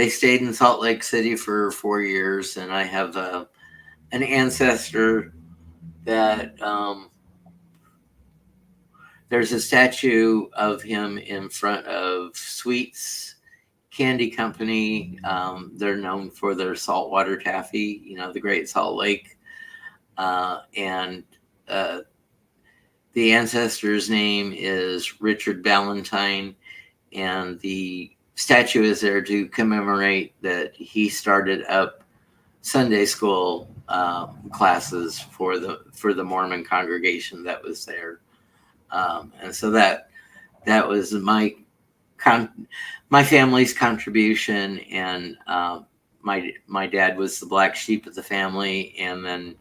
stayed in Salt Lake City for 4 years, and I have an ancestor that there's a statue of him in front of Sweets Candy Company. They're known for their saltwater taffy, the Great Salt Lake. And the ancestor's name is Richard Ballantyne, and the statue is there to commemorate that he started up Sunday school classes for the Mormon congregation that was there. And so that was my family's contribution, and my dad was the black sheep of the family, and then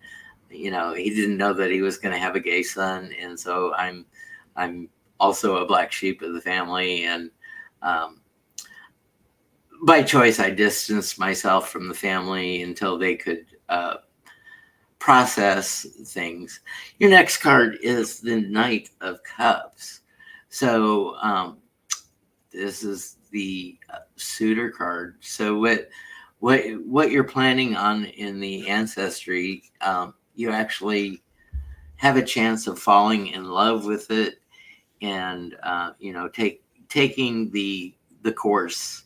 he didn't know that he was going to have a gay son, and so I'm also a black sheep of the family, and by choice I distanced myself from the family until they could process things. Your next card is the Knight of Cups. So this is the suitor card. So what you're planning on in the ancestry, you actually have a chance of falling in love with it, and taking the course,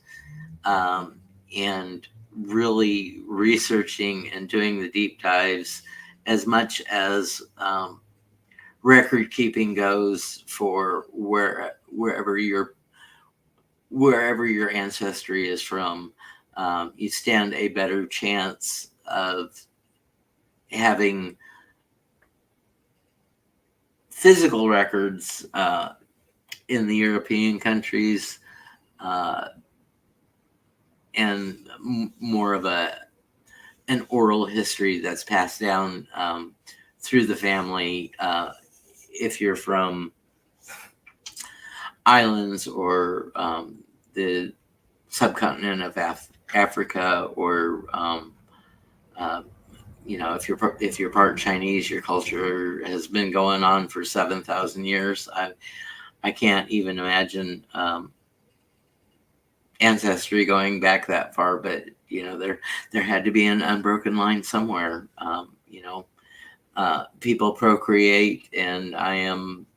and really researching and doing the deep dives as much as record keeping goes for wherever your ancestry is from. You stand a better chance of having physical records in the European countries, and more of an oral history that's passed down through the family. If you're from islands or the subcontinent of Africa, or if you're part Chinese, your culture has been going on for 7,000 years. I can't even imagine ancestry going back that far, but there had to be an unbroken line somewhere. People procreate, and I am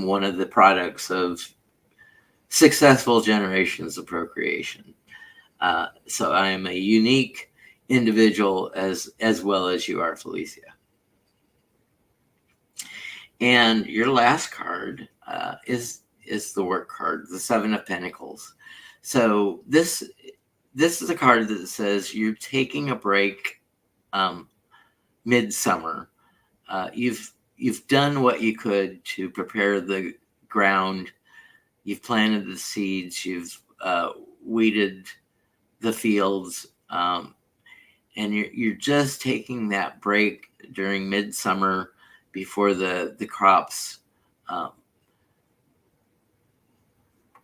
one of the products of successful generations of procreation. So I am a unique individual as well as you are, Felicia. And your last card is the work card, the Seven of Pentacles. So this is a card that says you're taking a break midsummer. You've done what you could to prepare the ground. You've planted the seeds. You've weeded the fields, and you're just taking that break during midsummer before the crops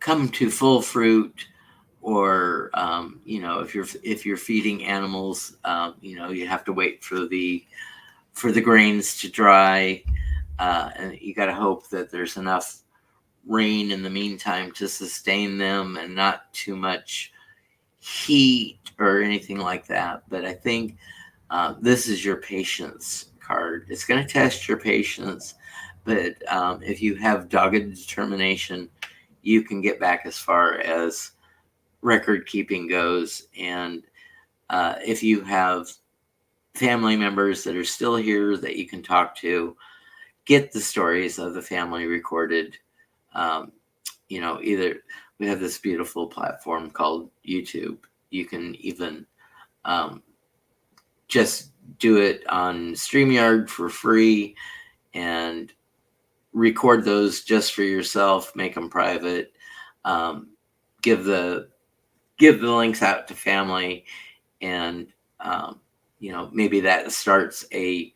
come to full fruit, or if you're feeding animals, you have to wait for the grains to dry, and you got to hope that there's enough rain in the meantime to sustain them, and not too much heat or anything like that. But I think this is your patience card. It's going to test your patience, but if you have dogged determination, you can get back as far as record keeping goes. And if you have family members that are still here that you can talk to, get the stories of the family recorded. Either we have this beautiful platform called YouTube. You can even just do it on StreamYard for free and record those just for yourself, make them private, give the links out to family, and maybe that starts a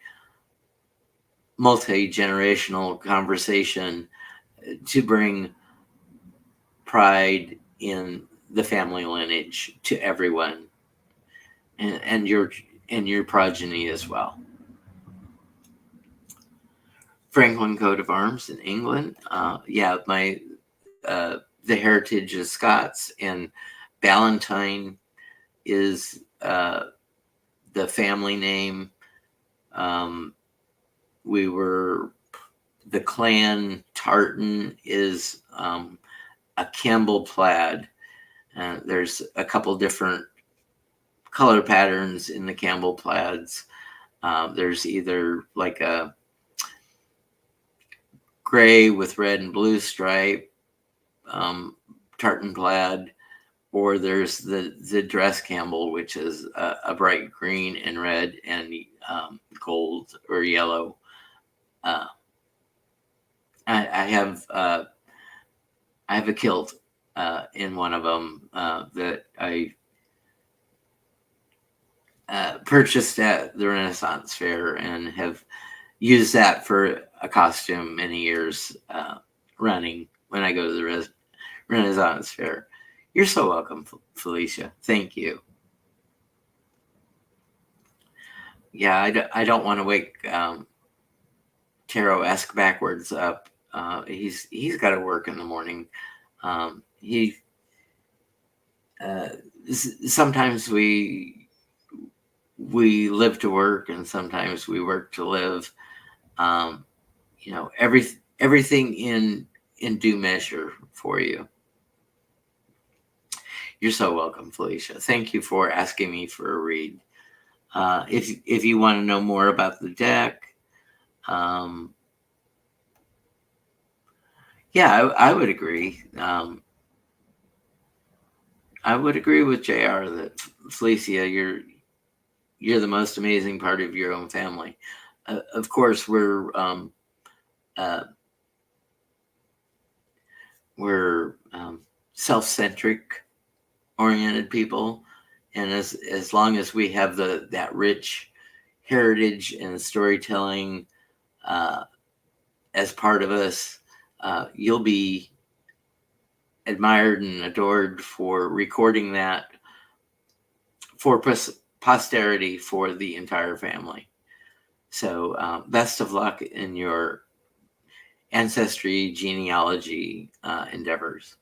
multi-generational conversation to bring pride in the family lineage to everyone, and your progeny as well. Franklin coat of arms in England. The heritage is Scots, and Ballantyne is the family name. The clan tartan is a Campbell plaid. There's a couple different color patterns in the Campbell plaids. There's either like a gray with red and blue stripe tartan plaid, or there's the dress Campbell, which is a bright green and red and gold or yellow. I have a kilt in one of them that I purchased at the Renaissance Fair and have used that for a costume many years running when I go to the Renaissance Fair. You're so welcome, Felicia. Thank you. Yeah, I don't want to wake Tarot-esque backwards up. He's got to work in the morning. Sometimes we live to work, and sometimes we work to live. Everything in due measure for you. You're so welcome, Felicia. Thank you for asking me for a read. If you want to know more about the deck, I would agree. I would agree with JR that Felicia, you're the most amazing part of your own family. Of course, we're self-centric oriented people, and as long as we have that rich heritage and storytelling as part of us, you'll be admired and adored for recording that for posterity for the entire family. So best of luck in your ancestry genealogy endeavors.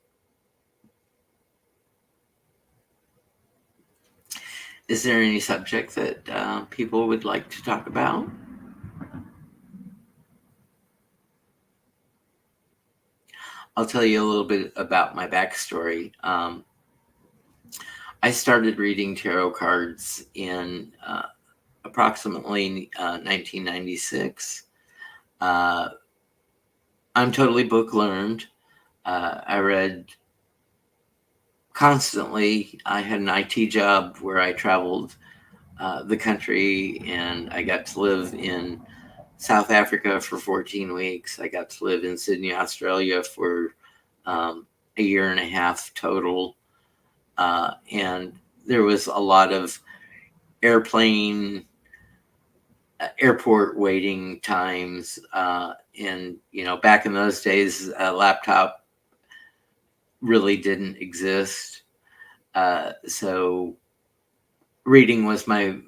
Is there any subject that people would like to talk about? I'll tell you a little bit about my backstory. I started reading tarot cards in approximately 1996. I'm totally book learned. I read constantly. I had an IT job where I traveled the country, and I got to live in South Africa for 14 weeks. I got to live in Sydney, Australia for a year and a half total. And there was a lot of airport waiting times. And, back in those days, a laptop really didn't exist. So reading was my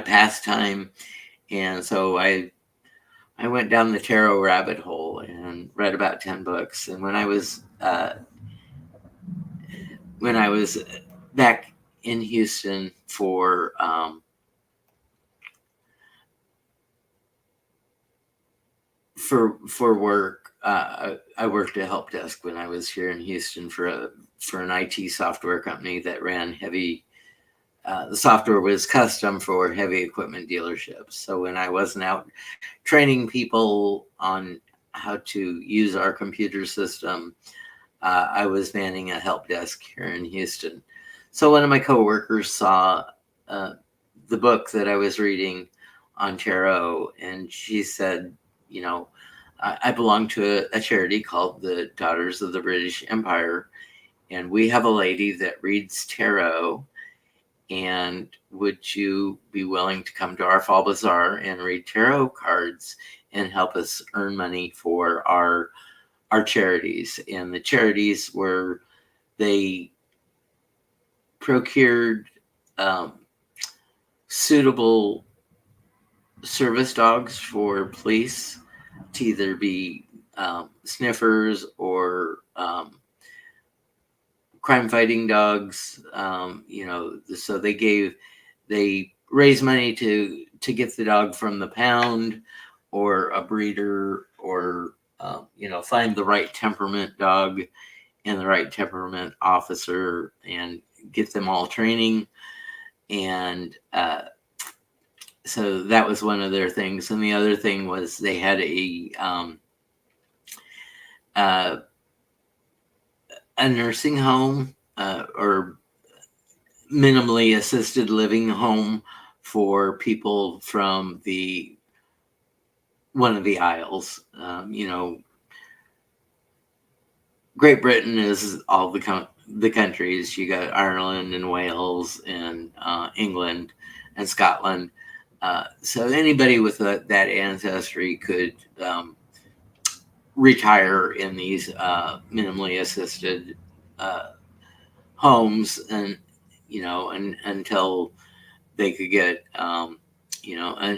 pastime. And so I went down the tarot rabbit hole and read about 10 books. And when I was back in Houston for work, I worked at help desk when I was here in Houston for an IT software company that ran heavy. The software was custom for heavy equipment dealerships. So when I wasn't out training people on how to use our computer system, I was manning a help desk here in Houston. So one of my coworkers saw the book that I was reading on tarot, and she said, I belong to a charity called the Daughters of the British Empire, and we have a lady that reads tarot. And would you be willing to come to our fall bazaar and read tarot cards and help us earn money for our our charities. And the charities were, they procured suitable service dogs for police to either be sniffers or crime fighting dogs. So they raised money to get the dog from the pound or a breeder, or find the right temperament dog and the right temperament officer and get them all training. And so that was one of their things. And the other thing was they had a nursing home or minimally assisted living home for people from one of the Isles. Great Britain is all the countries. You got Ireland and Wales and England and Scotland. So anybody with that ancestry could retire in these minimally assisted homes, and until they could get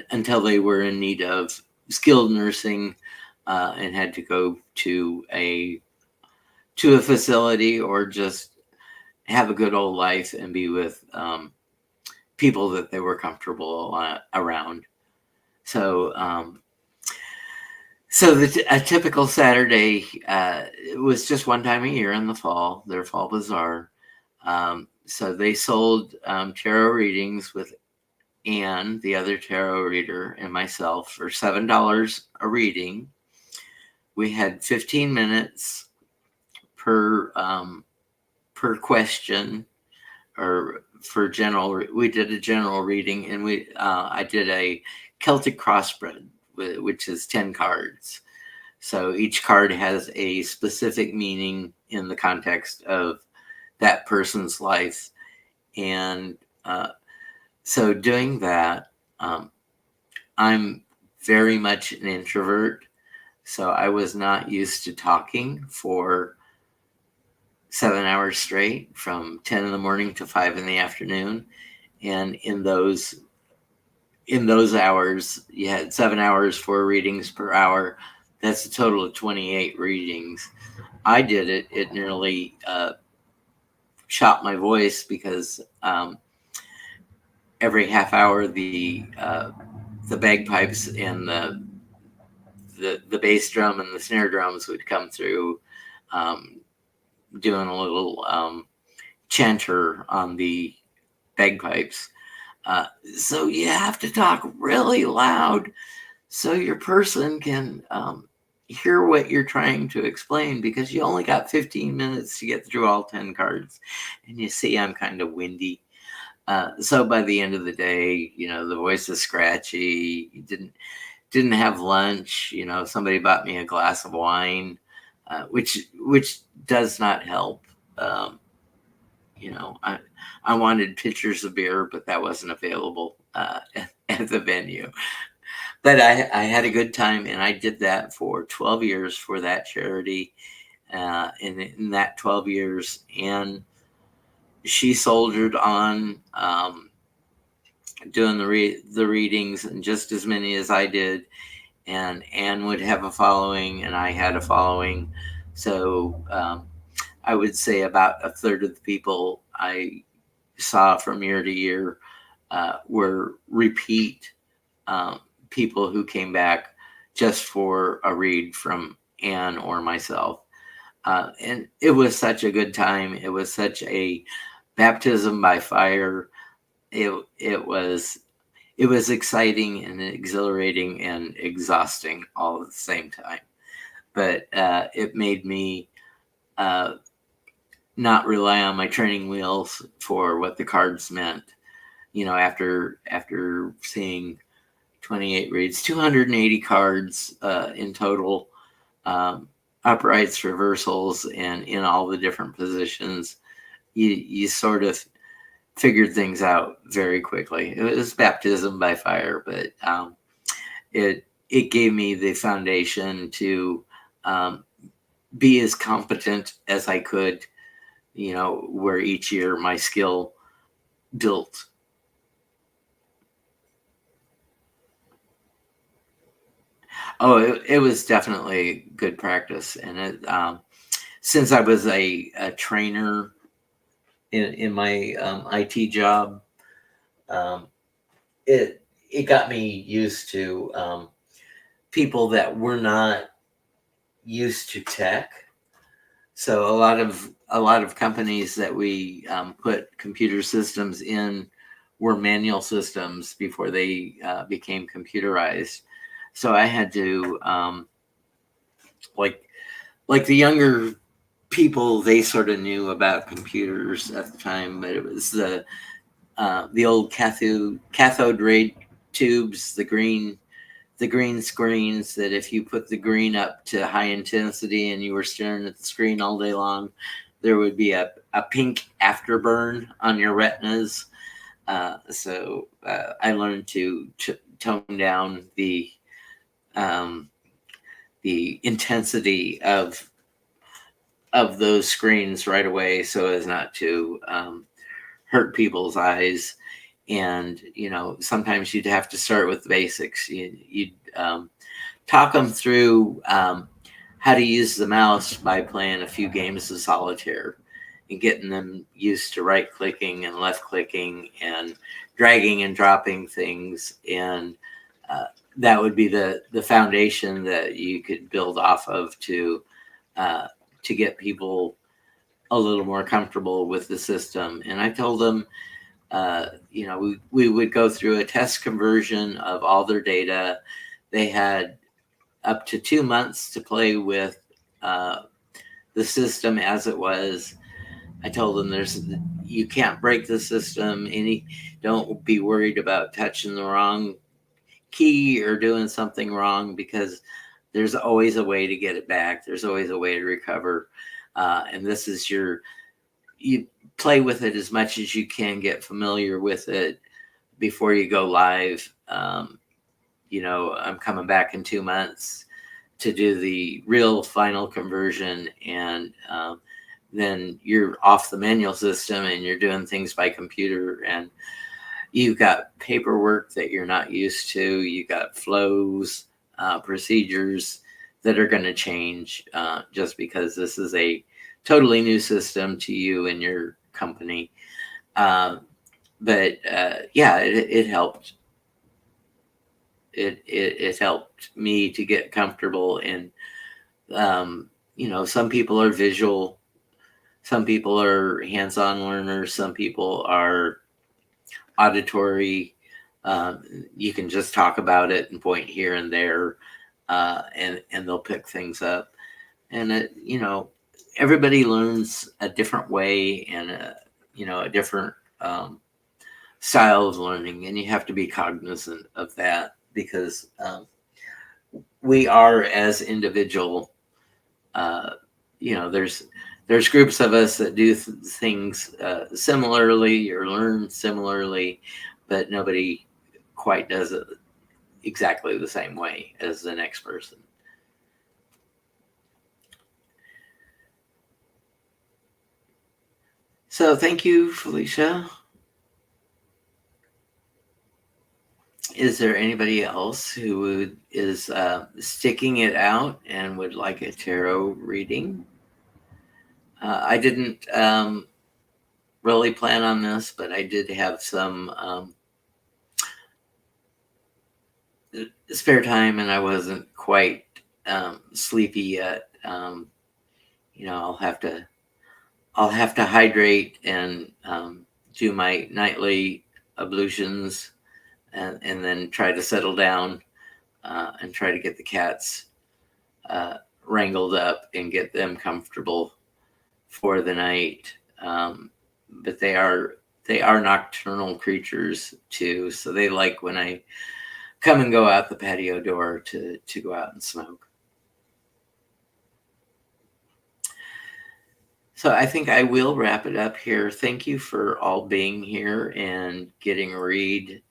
until they were in need of skilled nursing and had to go to a facility, or just have a good old life and be with people that they were comfortable around. So a typical Saturday was just one time a year in the fall, their fall bazaar. So they sold tarot readings with Anne, the other tarot reader, and myself for $7 a reading. We had 15 minutes per question, or for general. We did a general reading, and I did a Celtic crossbreed, which is 10 cards. So each card has a specific meaning in the context of that person's life. And so doing that, I'm very much an introvert. So I was not used to talking for 7 hours straight, from 10 in the morning to 5 in the afternoon. And in those hours, you had 7 hours for readings per hour. That's a total of 28 readings. I did it. It nearly shot my voice, because every half hour the bagpipes and the bass drum and the snare drums would come through, doing a little chanter on the bagpipes. So you have to talk really loud so your person can hear what you're trying to explain, because you only got 15 minutes to get through all 10 cards. And you see, I'm kind of windy. So by the end of the day, the voice is scratchy. Didn't have lunch. Somebody bought me a glass of wine, which does not help. I wanted pitchers of beer, but that wasn't available at the venue. But I had a good time, and I did that for 12 years for that charity. And in that 12 years, and she soldiered on, doing the readings, and just as many as I did. And Anne would have a following, and I had a following. So I would say about a third of the people I saw from year to year were repeat people who came back just for a read from Anne or myself. And it was such a good time. It was such a baptism by fire. It was exciting and exhilarating and exhausting all at the same time. But it made me not rely on my training wheels for what the cards meant. After seeing 28 reads, 280 cards in total, uprights, reversals, and in all the different positions, you sort of figured things out very quickly. It was baptism by fire, but it gave me the foundation to be as competent as I could, where each year my skill built. Oh, it was definitely good practice. And since I was a trainer in my IT job, um, it got me used to people that were not used to tech. So a lot of companies that we put computer systems in were manual systems before they became computerized. So I had to like the younger people, they sort of knew about computers at the time, but it was the old cathode ray tubes, the green screens, that if you put the green up to high intensity and you were staring at the screen all day long, there would be a pink afterburn on your retinas. So I learned to tone down um, the intensity of those screens right away, so as not to hurt people's eyes. And sometimes you'd have to start with the basics. You'd talk them through how to use the mouse by playing a few games of solitaire and getting them used to right clicking and left clicking and dragging and dropping things. And that would be the foundation that you could build off of to get people a little more comfortable with the system. And I told them, we would go through a test conversion of all their data. They had up to 2 months to play with the system as it was. I told them you can't break the system. Don't be worried about touching the wrong key or doing something wrong, because there's always a way to get it back. There's always a way to recover. And this is you play with it as much as you can, get familiar with it before you go live. I'm coming back in 2 months to do the real final conversion. And then you're off the manual system and you're doing things by computer, and you've got paperwork that you're not used to. You got flows, procedures that are going to change just because this is a totally new system to you and your company. But it helped. It helped me to get comfortable. And some people are visual, some people are hands-on learners, some people are auditory. You can just talk about it and point here and there, and they'll pick things up. And everybody learns a different way, and a different style of learning, and you have to be cognizant of that, because we are as individual. There's groups of us that do things similarly or learn similarly, but nobody quite does it exactly the same way as the next person. So thank you, Felicia. Is there anybody else who is sticking it out and would like a tarot reading? I didn't really plan on this, but I did have some spare time, and I wasn't quite sleepy yet. I'll have to hydrate and do my nightly ablutions, and then try to settle down and try to get the cats wrangled up and get them comfortable for the night. But they are nocturnal creatures too, so they like when I come and go out the patio door to go out and smoke. So I think I will wrap it up here. Thank you for all being here and getting a read.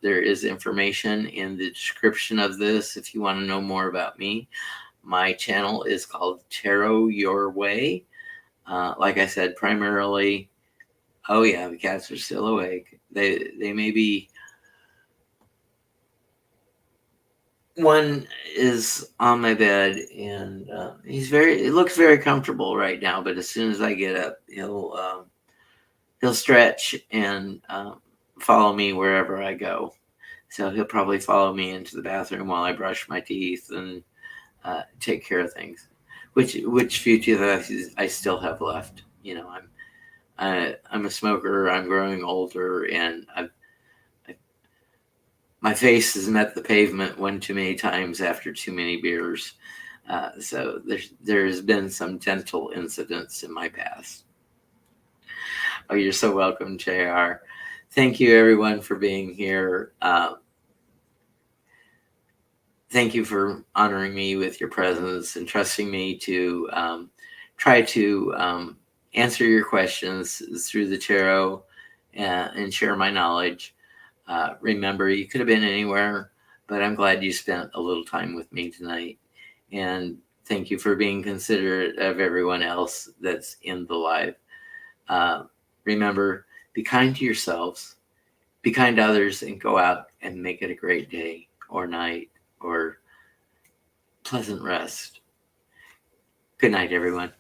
There is information in the description of this if you want to know more about me. My channel is called Tarot Your Way. Like I said, primarily, oh yeah, the cats are still awake. They may be. One is on my bed, and it looks very comfortable right now. But as soon as I get up, he'll stretch and follow me wherever I go. So he'll probably follow me into the bathroom while I brush my teeth and take care of things. Which few teeth I still have left. I'm a smoker. I'm growing older, and my face has met the pavement one too many times after too many beers. So there's been some dental incidents in my past. Oh, you're so welcome, JR. Thank you, everyone, for being here. Thank you for honoring me with your presence and trusting me to try to answer your questions through the tarot and share my knowledge. Remember, you could have been anywhere, but I'm glad you spent a little time with me tonight. And thank you for being considerate of everyone else that's in the live. Remember, be kind to yourselves, be kind to others, and go out and make it a great day or night or pleasant rest. Good night, everyone.